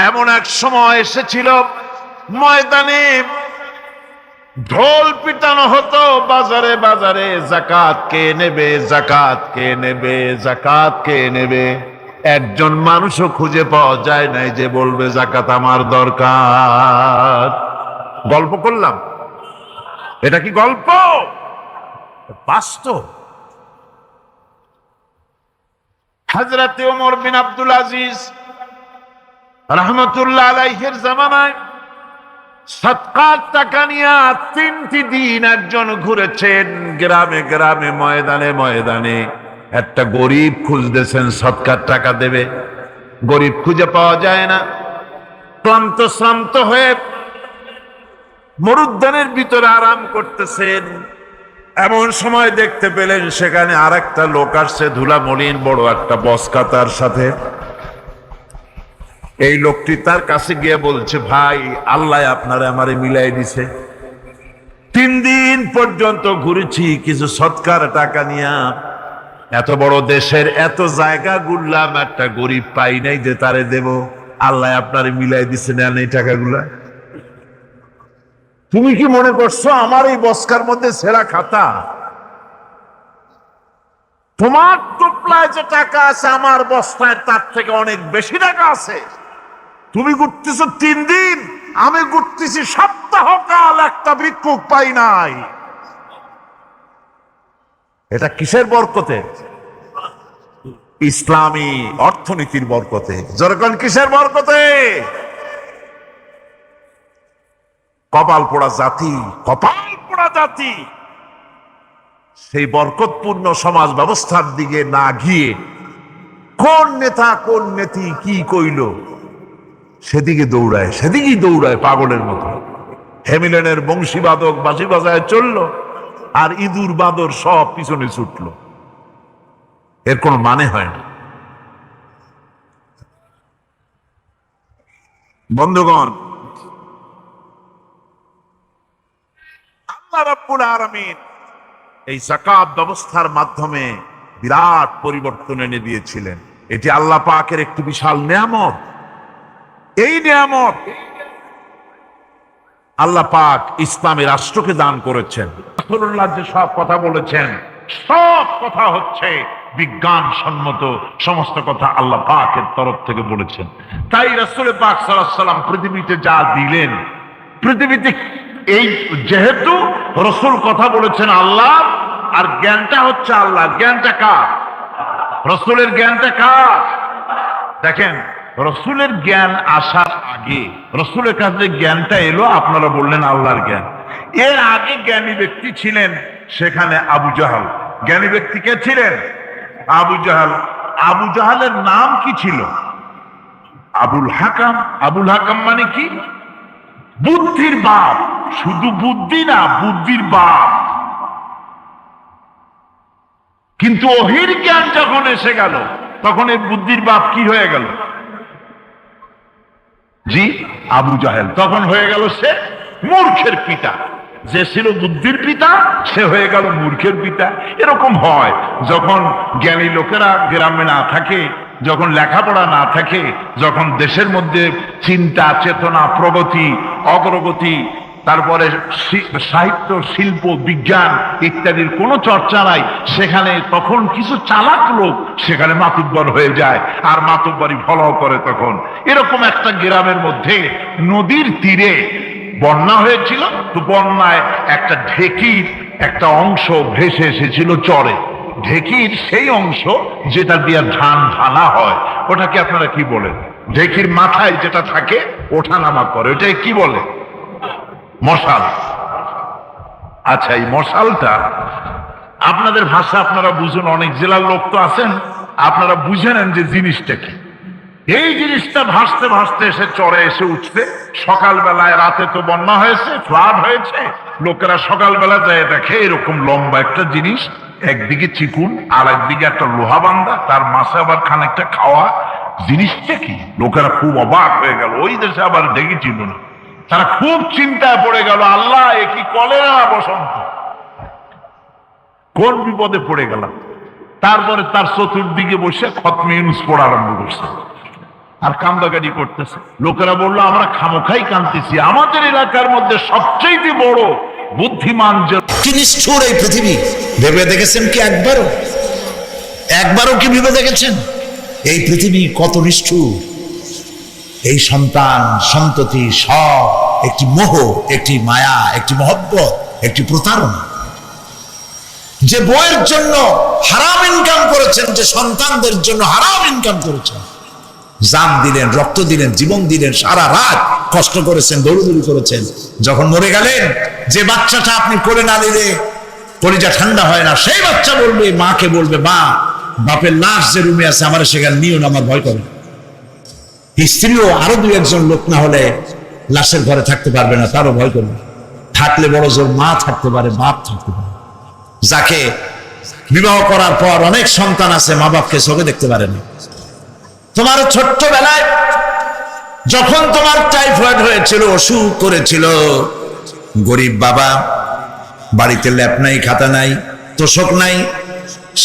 এমন এক সময় এসেছিল ময়দানে ঢোল পিটানো হতো বাজারে বাজারে, যাকাত কে নেবে, যাকাত কে নেবে, যাকাত কে নেবে। একজন মানুষও খুঁজে পাওয়া যায় নাই যে বলবে যাকাত আমার দরকার। গল্প করলাম? এটা কি গল্প? বাস্তব। হযরত ওমর বিন আব্দুল আজিজ রাহমাতুল্লাহ আলাইহির জামানায় সদকার টাকা নিয়ে 3টি দিন একজন ঘুরেছেন গ্রামে গ্রামে, ময়দানে ময়দানে। একটা গরিব খুঁজতেছেন সদকার টাকা দেবে, গরিব খুঁজে পাওয়া যায় না। ক্লান্ত শ্রান্ত হয়ে মরুদ্যানের ভিতরে আরাম করতেছেন, এমন সময় দেখতে পেলেন সেখানে আর একটা লোক আসছে, ধুলা মলিন বড় একটা বস্কা তার সাথে। এই লোকটি তার কাছে গিয়ে বলছে, ভাই আল্লাহ আপনারে আমারে মিলাই দিছে, 3 দিন পর্যন্ত ঘুরেছি কিছু সৎকার টাকা নিয়া, এত বড় দেশের এত জায়গা ঘুরলাম, একটা গরিব পাই নাই যে তারে দেব, আল্লাহ আপনারে মিলাই দিছে, নেন এই টাকাগুলা। তুমি কি মনে করছো আমার এই বস্কার মধ্যে ছেঁড়া খাতা? তোমার টোপলায় যে টাকা আছে আমার বস্তায় তার থেকে অনেক বেশি টাকা আছে। তুমি ঘুরতেছো 3 দিন, আমি ঘুরতেছি সপ্তাহকাল, একটা ভিক্ষুক পাই নাই। এটা কিসের বরকতে? ইসলামী অর্থনীতির বরকতে। যেরকম কিসের বরকতে? কপাল পোড়া জাতি, কপাল পোড়া জাতি। সেই বরকতপূর্ণ সমাজ ব্যবস্থার দিকে না গিয়ে কোন নেতা কোন নেত্রী কি কইল সেদিকে দৌড়ায়, সেদিকেই দৌড়ায় পাগলের মতো। হেমিলেনের বংশীবাদক বাঁশি বাজায় চললো, আর ইঁদুর বাদর সব পিছনে ছুটলো। এর কোনো মানে হয় না। বন্ধুগণ, আল্লাহ রাব্বুল আলামিন এই যাকাত ব্যবস্থার মাধ্যমে বিরাট পরিবর্তন এনে দিয়েছিলেন। এটি আল্লাহ পাকের একটি বিশাল নিয়ামত। এই নিয়ামত আল্লাহ পাক ইসলামী রাষ্ট্রকে দান করেছেন। রাসূলুল্লাহ যে সব কথা বলেছেন, সব কথা হচ্ছে বিজ্ঞান সম্মত, সমস্ত কথা আল্লাহ পাকের তরফ থেকে বলেছেন। তাই রাসূল পাক সাল্লাল্লাহু আলাইহি ওয়াসাল্লাম পৃথিবীতে যা দিলেন, পৃথিবীতে এই যেহেতু রাসূল কথা বলেছেন আল্লাহ, আর জ্ঞানটা হচ্ছে আল্লাহ। জ্ঞানটা কার? রাসূলের জ্ঞানটা কার? দেখেন, রাসূলের জ্ঞান আসার আগে, রাসূলের কাছে জ্ঞানটা এলো, আপনারা বললেন আল্লাহর জ্ঞান। এর আগে জ্ঞানী ব্যক্তি ছিলেন সেখানে আবু জাহাল। জ্ঞানী ব্যক্তি কে ছিলেন? আবু জাহাল। আবু জাহালের নাম কি ছিল? আবুল হাকাম। আবুল হাকাম মানে কি? বুদ্ধির বাপ। শুধু বুদ্ধি না, বুদ্ধির বাপ। কিন্তু ওহির জ্ঞান যখন এসে গেল, তখন এই বুদ্ধির বাপ কি হয়ে গেল? জি, আবু জাহেল। তখন হয়ে গেল সে মূর্খের পিতা। যে ছিল বুদ্ধির পিতা, সে হয়ে গেল মূর্খের পিতা। এরকম হয় যখন জ্ঞানী লোকেরা গ্রামে না থাকে, যখন লেখাপড়া না থাকে, যখন দেশের মধ্যে চিন্তা, চেতনা, প্রগতি, অগ্রগতি, তারপরে সাহিত্য, শিল্প, বিজ্ঞান ইত্যাদির কোনো চর্চা নাই, সেখানে তখন কিছু চালাক লোক সেখানে মাতুব্বর হয়ে যায়, আর মাতুব্বরি ফলো করে। তখন এরকম একটা গ্রামের মধ্যে নদীর তীরে বন্যা হয়েছিল। তো বন্যায় একটা ঢেকির একটা অংশ ভেসে এসেছিল চরে। ঢেকির সেই অংশ যেটা দিয়ে ধান ঢালা হয়, ওটাকে আপনারা কি বলেন? ঢেকির মাথায় যেটা থাকে ওঠানামা করে, ওটাকে কি বলে? মশাল। আচ্ছা, এই মশালটা আপনাদের ভাষা আপনারা বুঝুন, অনেক জেলার লোক তো আছেন, আপনারা বুঝে নেন যে জিনিসটা কি। এই জিনিসটা ভাসতে ভাসতে এসে চরে এসে উঠছে সকালবেলায়। রাতে তো বন্যা হয়েছে, ফ্লাড হয়েছে, লোকেরা সকালবেলা যায় দেখে এরকম লম্বা একটা জিনিস, একদিকে চিকুন আর একদিকে একটা লোহা বান্ধা, তার মাঝে আবার খানিকটা খাওয়া। জিনিসটা কি? লোকেরা খুব অবাক হয়ে গেল। ওই দেশে আবার দেখেছিল না, তারা খুব চিন্তায় পড়ে গেল, আল্লাহ এ কি কলেরা বসন্ত, কোন বিপদে পড়ে গেলাম। তারপরে তার চতুর্দিকে বসে খতমে ইউনূস পড়া আরম্ভ করছে, আর কান্দাকাটি করতেছে। লোকেরা বললো, আমরা খামোখাই কাঁদতেছি, আমাদের এলাকার মধ্যে সবচেয়ে বড় বুদ্ধিমান কি নিষ্ঠুর এই পৃথিবী, ভেবে দেখেছেন কি একবারও কি ভেবে দেখেছেন এই পৃথিবী কত নিষ্ঠুর? এই সন্তান সন্ততি সব একটি মোহ, একটি মায়া, একটি মহব্বত, একটি প্রতারণা। যে বইয়ের জন্য হারাম ইনকাম করেছেন, যে সন্তানদের জন্য হারাম ইনকাম করেছেন, জান দিলেন, রক্ত দিলেন, জীবন দিলেন, সারা রাত কষ্ট করেছেন, দৌড়দৌড়ি করেছেন, যখন মরে গেলেন, যে বাচ্চাটা আপনি কোলে না নিলে কলিজা ঠান্ডা হয় না, সেই বাচ্চা বলবে, মাকে বলবে, মা বাপের লাশ যে রুমে আছে আমার সেখানে নিও না, আমার ভয় করে। স্ত্রীও আরো দুই একজন লোক না হলে লাশের ঘরে থাকতে পারবে না, তারও ভয় করবে। থাকলে বড় জোর মা থাকতে পারে, বাপ থাকতে পারে। যাকে বিবাহ করার পর অনেক সন্তান আছে, মা বাপকে চোখে দেখতে পারেনি। তোমার ছোট্টবেলায় যখন তোমার টাইফয়েড হয়েছিল, অসুখ করেছিল, গরিব বাবা, বাড়িতে ল্যাপ নাই, খাতা নাই, তোষক নাই,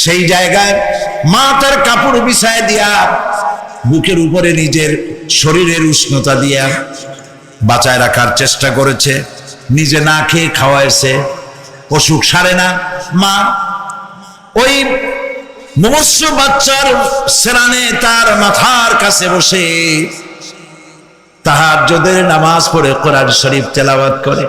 সেই জায়গায় মা তার কাপড় বিছায় দিয়া বুকের উপরে নিজের শরীরের উষ্ণতা দিয়া বাঁচায় রাখার চেষ্টা করেছে, নিজে না খেয়ে খাওয়াইছে, অসুখ সারে না। মা ওই মুমূর্ষ বাচ্চার সেরানে তার মাথার কাছে বসে তাহাজ্জুদের নামাজ পড়ে কোরআন শরীফ তেলাওয়াত করে,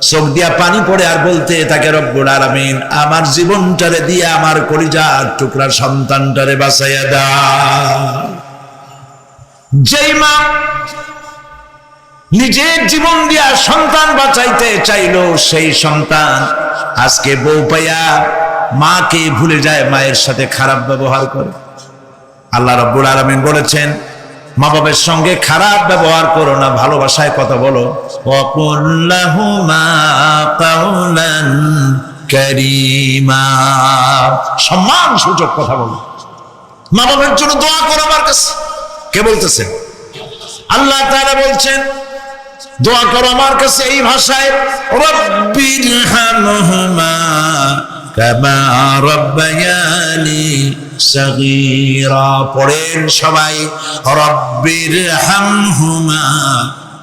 চোখ দিয়া পানি পড়ে, আর বলতে তাকে, রব্বুল আলামিন আমার জীবনটারে দিয়ে আমার কলিজার টুকরা সন্তানটারে বাঁচাইয়া দাও। যেই মা নিজের জীবন দিয়া সন্তান বাঁচাইতে চাইলো, সেই সন্তান আজকে বউ পাইয়া মাকে ভুলে যায়, মায়ের সাথে খারাপ ব্যবহার করে। আল্লাহ রাব্বুল আলামিন বলেছেন, মা বাবার সঙ্গে খারাপ ব্যবহার করো না, ভালোবাসায় কথা বলো। ওয়াকুল লাহুমা কাওলান কারীমা, সম্মান সূচক কথা বলো। মা বাবার জন্য দোয়া করো আমার কাছে। কে বলতেছে? আল্লাহ তাআলা বলছেন, দোয়া করো আমার কাছে এই ভাষায়, রব্বিরহামহুমা কামা রাব্বায়ানি সাগীরা। পড়েন সবাই, রব্বিরহামহুমা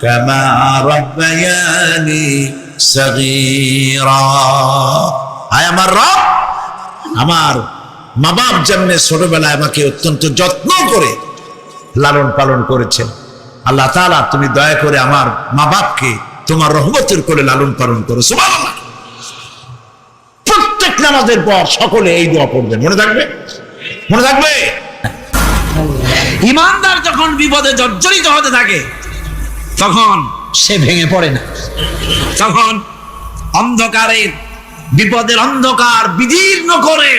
কামা রাব্বায়ানি সাগীরা। আয় আমার রব, আমার মা বাপ যেমনে ছোটবেলায় আমাকে অত্যন্ত যত্ন করে লালন পালন করেছেন, আল্লাহ তাআলা তুমি দয়া করে আমার মা বাপকে তোমার রহমতের করে লালন পালন করো। সুবহানাল্লাহ। প্রত্যেক নামাজের পর সকলে এই দোয়া পড়বেন, মনে থাকবে? মনে থাকবে? ইমানদার যখন বিপদে জর্জরিত হতে থাকে তখন সে ভেঙে পড়ে না, তখন অন্ধকারের বিপদের অন্ধকার বিদীর্ণ করে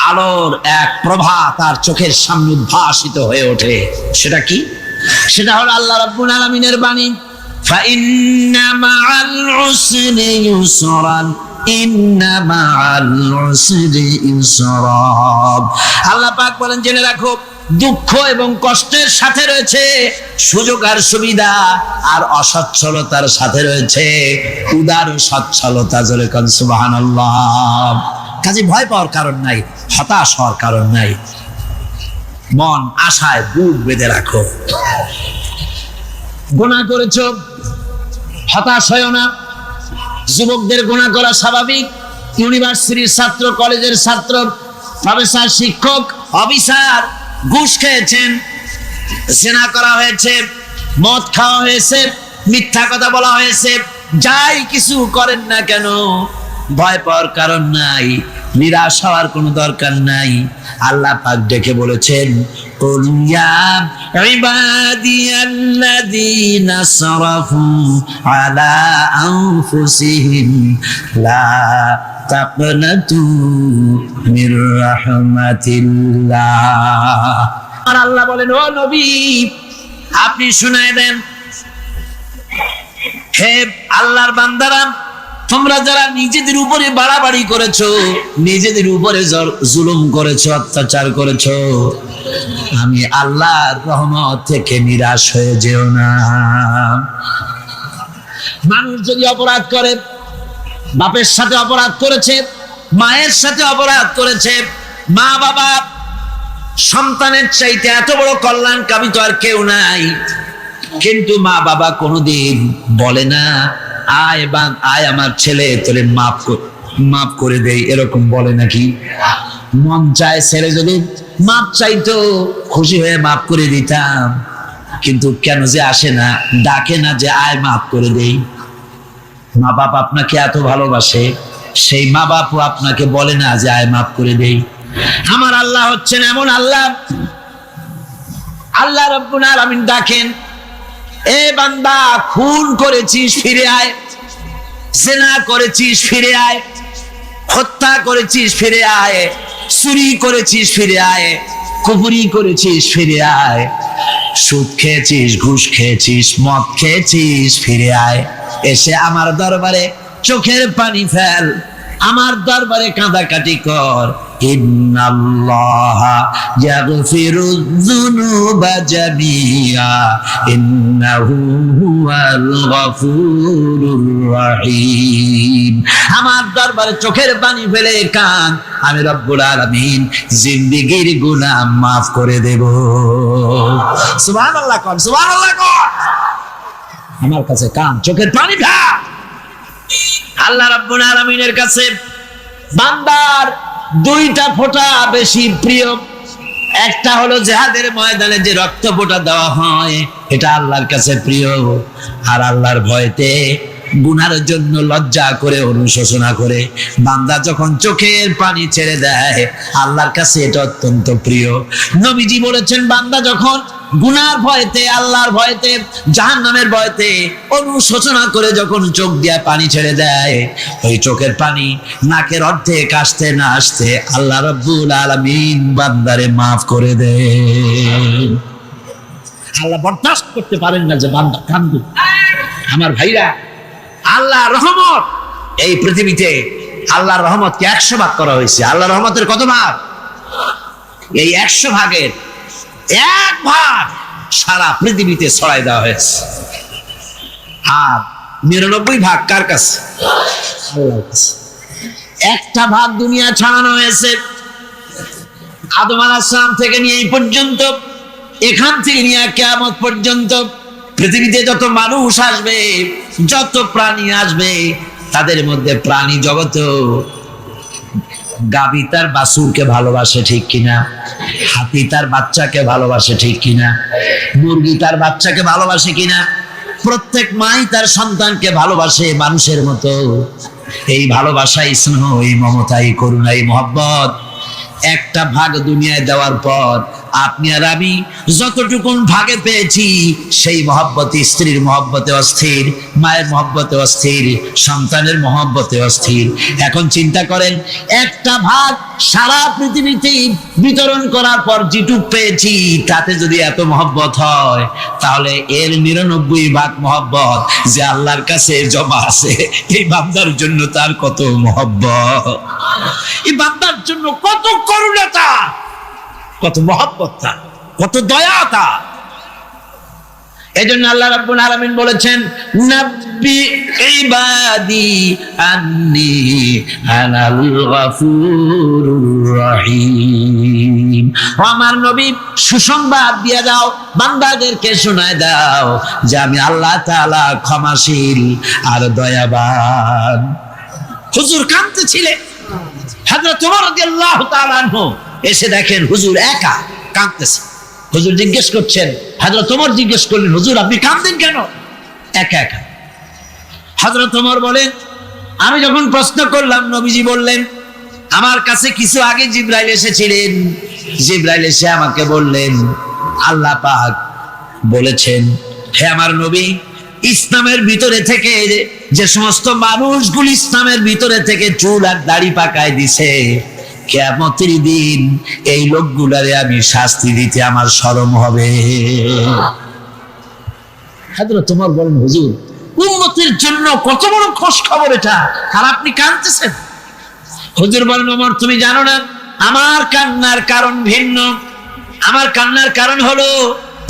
আলোর এক প্রভা তার চোখের সামনে উদ্ভাসিত হয়ে ওঠে। সেটা কি? সেটা হলো আল্লাহ রাব্বুল আলামিনের বাণী, ফাইন্না মাআল উসরি ইউসরান, ইন্না মাআল উসরি ইউসরা। আল্লাহ পাক বলেন, জেনে রাখো, দুঃখ এবং কষ্টের সাথে রয়েছে সুযোগ আর সুবিধা, আর অসচ্ছলতার সাথে রয়েছে উদার সচ্ছলতা। জোরে কোন সুবহানাল্লাহ। কাজে ভয় পাওয়ার কারণ নাই, হতাশ হওয়ার কারণ নাই, মন আশায় বুক বেঁধে রাখো। গুনাহ করেছো, হতাশ হয়ো না। যুবকদের গুনাহ করা স্বাভাবিক। ইউনিভার্সিটির ছাত্র, কলেজের ছাত্র, প্রফেসর, শিক্ষক, অফিসার ঘুষ খেয়েছেন, জেনা করা হয়েছে, মদ খাওয়া হয়েছে, মিথ্যা কথা বলা হয়েছে, যাই কিছু করেন না কেন ভয় পাওয়ার কারণ নাই, নিরাশ হওয়ার কোনো দরকার নাই। আল্লাহ পাক ডেকে বলেছেন, কুল ইয়া ইবাদিয়াল্লাযীনা সারাফু আলা আনফুসিহিম লা তাকনাতু মির রাহমাতিল্লাহ। আর আল্লাহ বলেন, ও নবী আপনি শুনায় দেন, হে আল্লাহর বান্দারা, তোমরা যারা নিজেদের উপরে বাড়াবাড়ি করেছো, নিজেদের উপরে জুলুম করেছো, অত্যাচার করেছো, আমি আল্লাহর রহমত থেকে নিরাশ হয়ে যেও না। মানুষ যদি অপরাধ করে, বাপের সাথে অপরাধ করেছে, মায়ের সাথে অপরাধ করেছে, মা বাবা সন্তানের চাইতে এত বড় কল্যাণকামী তো আর কেউ নাই, কিন্তু মা বাবা কোনোদিন বলে না আয় আমার ছেলে, তোরে মাফ করে দেই, এরকম বলে নাকি? মন চায় ছেলে যদি মাপ চাইতো, খুশি হয়ে মাফ করে দিতাম, কিন্তু কেন যে আসে না, ডাকে না যে আয় মাফ করে দেই। মা বাপ আপনাকে এত ভালোবাসে, সেই মা বাপও আপনাকে বলে না যে আয় মাফ করে দেই। আমার আল্লাহ হচ্ছেন এমন আল্লাহ, আল্লাহ রাব্বুল আলামিন ডাকেন, এ বান্দা, খুন করেছিস ফিরে আয়, জিনা করেছিস ফিরে আয়, হত্যা করেছিস ফিরে আয়, চুরি করেছিস ফিরে আয়, কুফরি করেছিস ফিরে আয়, সুদ খেয়েছিস, ঘুষ খেয়েছিস, মদ খেয়েছিস ফিরে আয়, এসে আমার দরবারে চোখের পানি ফেল, আমার দরবারে কাঁদাকাটি কর। ইন্নাল্লাহা ইয়াগফিরুয যুনুবা জামিআ ইন্নাহু হুয়াল গফুরুর রহিম। আমার দরবারে চোখের পানি ফেলে কান, আমি রব্বুল আলামিন জিন্দেগীর গুনাহ মাফ করে দেব। সুবহানাল্লাহ কর, সুবহানাল্লাহ কর। আমার কাছে কান, চোখের পানি ফেল। আল্লাহ রাব্বুল আলামিনের কাছে বান্দার দুইটা ফোঁটা বেশি প্রিয়। একটা হলো জিহাদের ময়দানে যে রক্ত ফোঁটা দেওয়া হয়, এটা আল্লাহর কাছে প্রিয়। আর আল্লাহর ভয়তে গুনার জন্য লজ্জা করে, অনুশোচনা করে বান্দা যখন চোখের পানি ছেড়ে দেয়, আল্লাহর কাছে এটা অত্যন্ত প্রিয়। নবীজি বলেছেন, বান্দা যখন গুনার ভয়তে, আল্লাহর ভয়তে, জাহান্নামের ভয়তে অনুশোচনা করে যখন চোখ দিয়া পানি ছেড়ে দেয়, ওই চোখের পানি নাকের অর্ধেক আসতে না আসতে আল্লাহ রাব্বুল আলামিন বান্দারে মাফ করে দেয়। আল্লাহ বরদাস্ত করতে পারেন না যে বান্দা কান্দে। আমার ভাইরা, আল্লাহ রহমত, এই পৃথিবীতে আল্লাহর রহমতকে 100 ভাগ করা হয়েছে। আল্লাহ রহমতের কত ভাগ? এই 100 ভাগের 1 ভাগ সারা পৃথিবীতে ছড়াই দেওয়া হয়েছে। আর 99 ভাগ কার কাছে? আল্লাহর কাছে। একটা ভাগ দুনিয়া ছড়ানো হয়েছে আদম আলাইহিস সালাম থেকে নিয়ে এই পর্যন্ত, এখান থেকে নিয়ে কিয়ামত পর্যন্ত পৃথিবীতে যত মানুষ আসবে, যত প্রাণী আসবে, তাদের মধ্যে প্রাণী জগত গাভী তার বাছুরকে ভালোবাসে ঠিক কিনা, হাতি তার বাচ্চাকে ভালোবাসে ঠিক কিনা, মুরগি তার বাচ্চাকে ভালোবাসে কিনা, প্রত্যেক মাই তার সন্তানকে ভালোবাসে মানুষের মতো। এই ভালোবাসা, এই স্নেহ, এই মমতা, এই করুণা, এই মহব্বত একটা ভাগ দুনিয়ায় দেওয়ার পর আপনি আর আমি যতটুকুন ভাগে পেয়েছি, সেই মহব্বতে, স্ত্রীর মহব্বতে অস্থির, মায়ের মহব্বতে অস্থির, সন্তানের মহব্বতে অস্থির। এখন চিন্তা করেন, একটা ভাগ সারা পৃথিবীতে বিতরণ করার পর যেটুক পেয়েছি, তাতে যদি এত মহব্বত হয়, তাহলে এর 99 ভাগ মহব্বত যে আল্লাহর কাছে জমা আছে, এই বান্দার জন্য তার কত মহব্বত, এই বান্দার জন্য কত করুণা, কত মহব্বত, কত দয়া। এজন্য আল্লাহ রাব্বুল আলামিন বলেছেন, নাব্বি ইবাদি আন্নি আনাল গফুরুর রহিম। আমার নবী, সুসংবাদ দিয়ে দাও, বান্দাদেরকে শোনায় দাও যে আমি আল্লাহ তাআলা ক্ষমাশীল আর দয়াবান। হুজুর কাঁদতেছিলেন, হযরত ওমর রাদিয়াল্লাহু তাআলা আনহু এসে দেখেন হুজুর একা কাঁদতেছে। হুজুর জিজ্ঞেস করছেন, হযরত ওমর জিজ্ঞেস করলেন, হুজুর আপনি কাঁদেন কেন একা একা? হযরত ওমর বলেন, আমি যখন প্রশ্ন করলাম, নবীজি বললেন, আমার কাছে কিছু আগে জিবরাইল এসেছিলেন। জিবরাইল এসে আমাকে বললেন, আল্লাহ পাক বলেছেন, হে আমার নবী, ইসলামের ভিতরে থেকে যে সমস্ত মানুষগুলি ইসলামের ভিতরে থেকে চুল আর দাড়ি পাকায় দিছে, কিয়ামতের দিন এই লোকগুলারে আমি শাস্তি দিতে আমার শরম হবে। হযরত ওমর বলেন, হুজুর উম্মতের জন্য কত বড় খুশ খবর এটা, আর আপনি কাঁদতেছেন? হুজুর বলেন, ওমর তুমি জানো না, আমার কান্নার কারণ ভিন্ন। আমার কান্নার কারণ হলো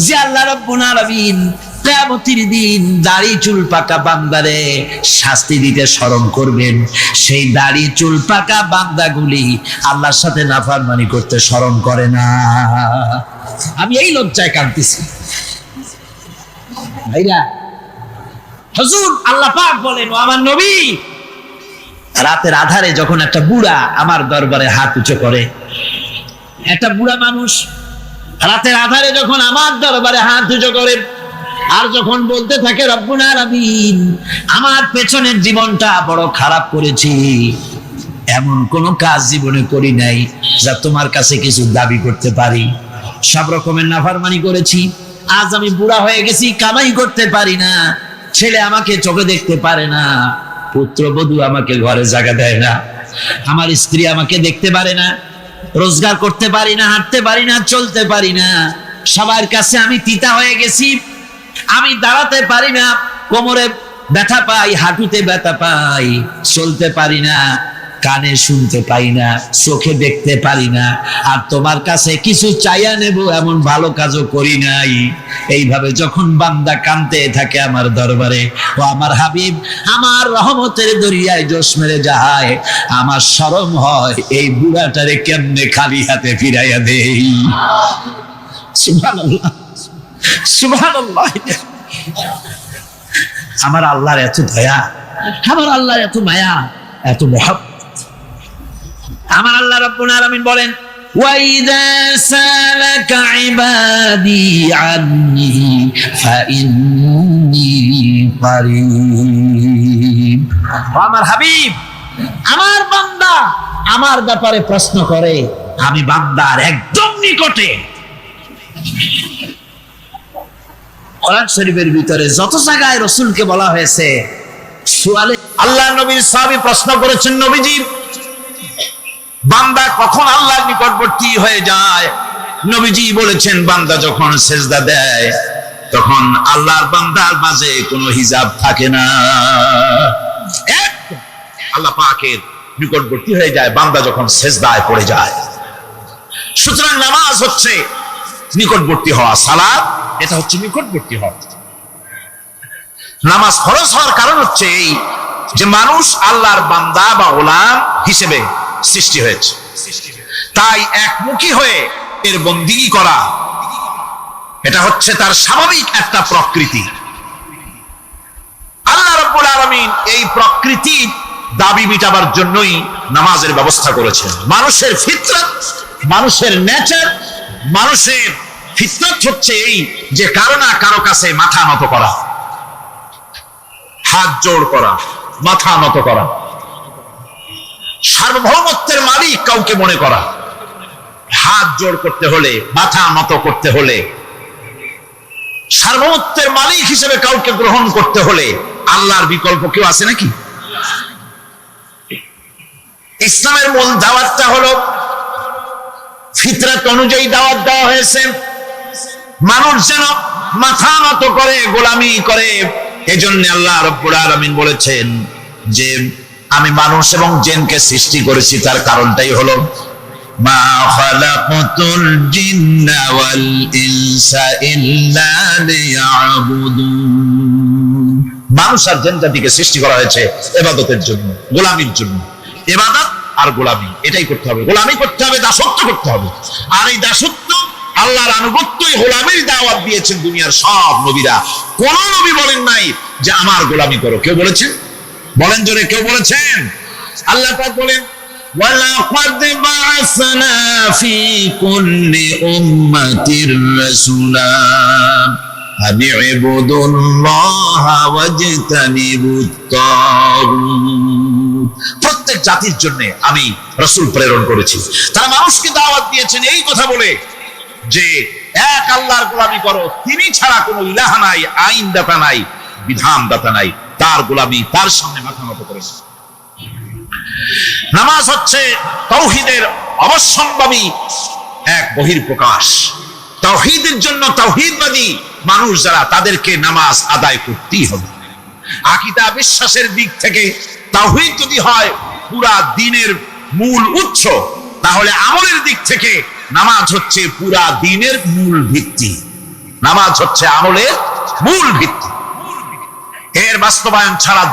যে আল্লাহ রাব্বুল আলামিন কিয়ামতের দিন দাড়ি চুল পাকা বান্দারে শাস্তি দিতে স্মরণ করবেন। সেই দাড়ি চুল পাকা বান্দাগুলি আল্লাহর সাথে নাফরমানি করতে স্মরণ করে না। আমি এই লজ্জায় কাঁদতেছি। ভাইরা, হুজুর, আল্লাহ পাক বলেন, ও আমার নবী, রাতের আধারে যখন একটা বুড়া আমার দরবারে হাত উঁচু করে, একটা বুড়া মানুষ রাতের আধারে যখন আমার দরবারে হাত উঁচু করে আর যখন বলতে থাকে, রব্বুল আলামিন, আমার পেছনের জীবনটা বড় খারাপ করেছি, এমন কোন কাজ জীবনে করি নাই যা তোমার কাছে কিছু দাবি করতে পারি, সব রকমের নাফরমানি করেছি, আজ আমি বুড়া হয়ে গেছি, কামাই করতে পারি না, ছেলে আমাকে চোখে দেখতে পারে না, পুত্রবধূ আমাকে ঘরে জায়গা দেয় না, আমার স্ত্রী আমাকে দেখতে পারে না, রোজগার করতে পারি না, হাঁটতে পারি না, চলতে পারি না, সবার কাছে আমি তিতা হয়ে গেছি, আমি দাঁড়াতে পারি না, কোমরে ব্যথা পাই, হাঁটুতে ব্যথা পাই, চলতে পারি না, কানে শুনতে পাই না, চোখে দেখতে পারি না, আর তোমার কাছে কিছু চাইয়া নেব এমন ভালো কাজও করি নাই। এইভাবে যখন বান্দা কাঁদতে থাকে আমার দরবারে, ও আমার হাবিব আমার রহমতের দরিয়ায় জোশ মেরে যায়, আমার শরম হয় এই বুড়াটারে কেমনে খালি হাতে ফিরাইয়া দেই। সুবহানাল্লাহ, সুবহানাল্লাহ। আমার আল্লাহর এত দয়া, আমার আল্লাহর এত মায়া, এত মহব্বত। আমার আল্লাহ রাব্বুল আলামিন বলেন, وَإِذَا سَأَلَكَ عِبَادِي عَنِّي فَإِنِّي قَرِيبٌ। আমার হাবিব, আমার বান্দা আমার ব্যাপারে প্রশ্ন করে, আমি বান্দার একদম নিকটে। কোরআন শরীফের ভিতরে যত জায়গায় রাসূলকে বলা হয়েছে সুয়ালে, আল্লাহ নবীর সাহাবী প্রশ্ন করেছেন, নবীজি, বান্দা কখন আল্লাহর নিকটবর্তী হয়ে যায়? নবীজি বলেছেন, বান্দা যখন সেজদা দেয় তখন আল্লাহর বান্দার মাঝে কোনো হিজাব থাকে না, একদম আল্লাহ পাকের নিকটবর্তী হয়ে যায় বান্দা যখন সেজদায় পড়ে যায়। সুতরাং নামাজ হচ্ছে নিকটবর্তী হওয়া, সালাত এটা হচ্ছে নিকটবর্তী হওয়া। নামাজ ফরজ হওয়ার কারণ হচ্ছে এই যে মানুষ আল্লাহর বান্দা বা গোলাম হিসেবে সৃষ্টি হয়েছে, তাই একমুখী হয়ে এর বন্দিগি করা এটা হচ্ছে তার স্বাভাবিক একটা প্রকৃতি। আল্লাহ রাব্বুল আলামিন এই প্রকৃতি দাবি মিটাবার জন্যই নামাজের ব্যবস্থা করেছেন। মানুষের ফিতরত, মানুষের নেচার, মানুষের ফিতরত হচ্ছে এই যে কারো না কারো কাছে মাথা নত করা, হাত জোড় করা, মাথা নত করা, সার্বভৌমত্বের মালিক কাউকে মনে করা, হাত জোড় করতে হলে, মাথা নত করতে হলে, সার্বভৌমত্বের মালিক হিসেবে কাউকে গ্রহণ করতে হলে আল্লাহর বিকল্প কেউ আছে নাকি? ইসলামের মূল দাওয়াতটা হলো ফিতরত অনুযায়ী দাওয়াত দেওয়া হয়েছে, মানুষ যেন মাথা নত করে, গোলামি করে। এজন্য আল্লাহ রাব্বুল আলামিন বলেছেন যে আমি মানুষ এবং জিনকে সৃষ্টি করেছি, তার কারণটাই হলো মা খালাকাতুল জিন্না ওয়াল ইনসা ইল্লা লিয়াবুদুন। মানুষ আর জিন জাতিকে সৃষ্টি করা হয়েছে ইবাদতের জন্য, গোলামির জন্য। ইবাদত আর গোলামি এটাই করতে হবে, গোলামি করতে হবে, দাসত্ব করতে হবে। আর এই দাসত্ব, আল্লাহর আনুগত্যই গোলামির দাওয়াত দিয়েছেন দুনিয়ার সব নবীরা। কোন নবী বলেন নাই যে আমার গোলামি করো। কেউ বলেছেন? বলেন জোরে, কেউ বলেছেন? আল্লাহ পাক বলেন, ওয়ালাকাদ বা'আসনা ফি কুল্লি উম্মাতির রাসূলা আন ইবুদুল্লাহা ওয়াজতানিবুত তাগুত। প্রত্যেক জাতির জন্য আমি রাসূল প্রেরণ করেছি, তারা মানুষকে দাওয়াত দিয়েছেন এই কথা বলে যে এক আল্লাহর গোলামি করো, তিনি ছাড়া কোনো ইলাহ নাই, আইন দাতা নাই, বিধান দাতা নাই, তার গোলামি, তার সামনে মাথা নত করেছে। নামাজ হচ্ছে তাওহীদের অবশ্যম্ভাবী এক বহির্প্রকাশ। তাওহীদের জন্য তাওহীদবাদী মানুষ যারা, তাদেরকে নামাজ আদায় করতেই হবে। আকীদা বিশ্বাসের দিক থেকে তাওহীদ যদি হয় পুরা দ্বীনের মূল উৎস, তাহলে আমলের দিক থেকে নামাজ হচ্ছে পুরা দ্বীনের মূল ভিত্তি। নামাজ হচ্ছে আমলের মূল ভিত্তি, এর বাস্তবায়ন ছাড়া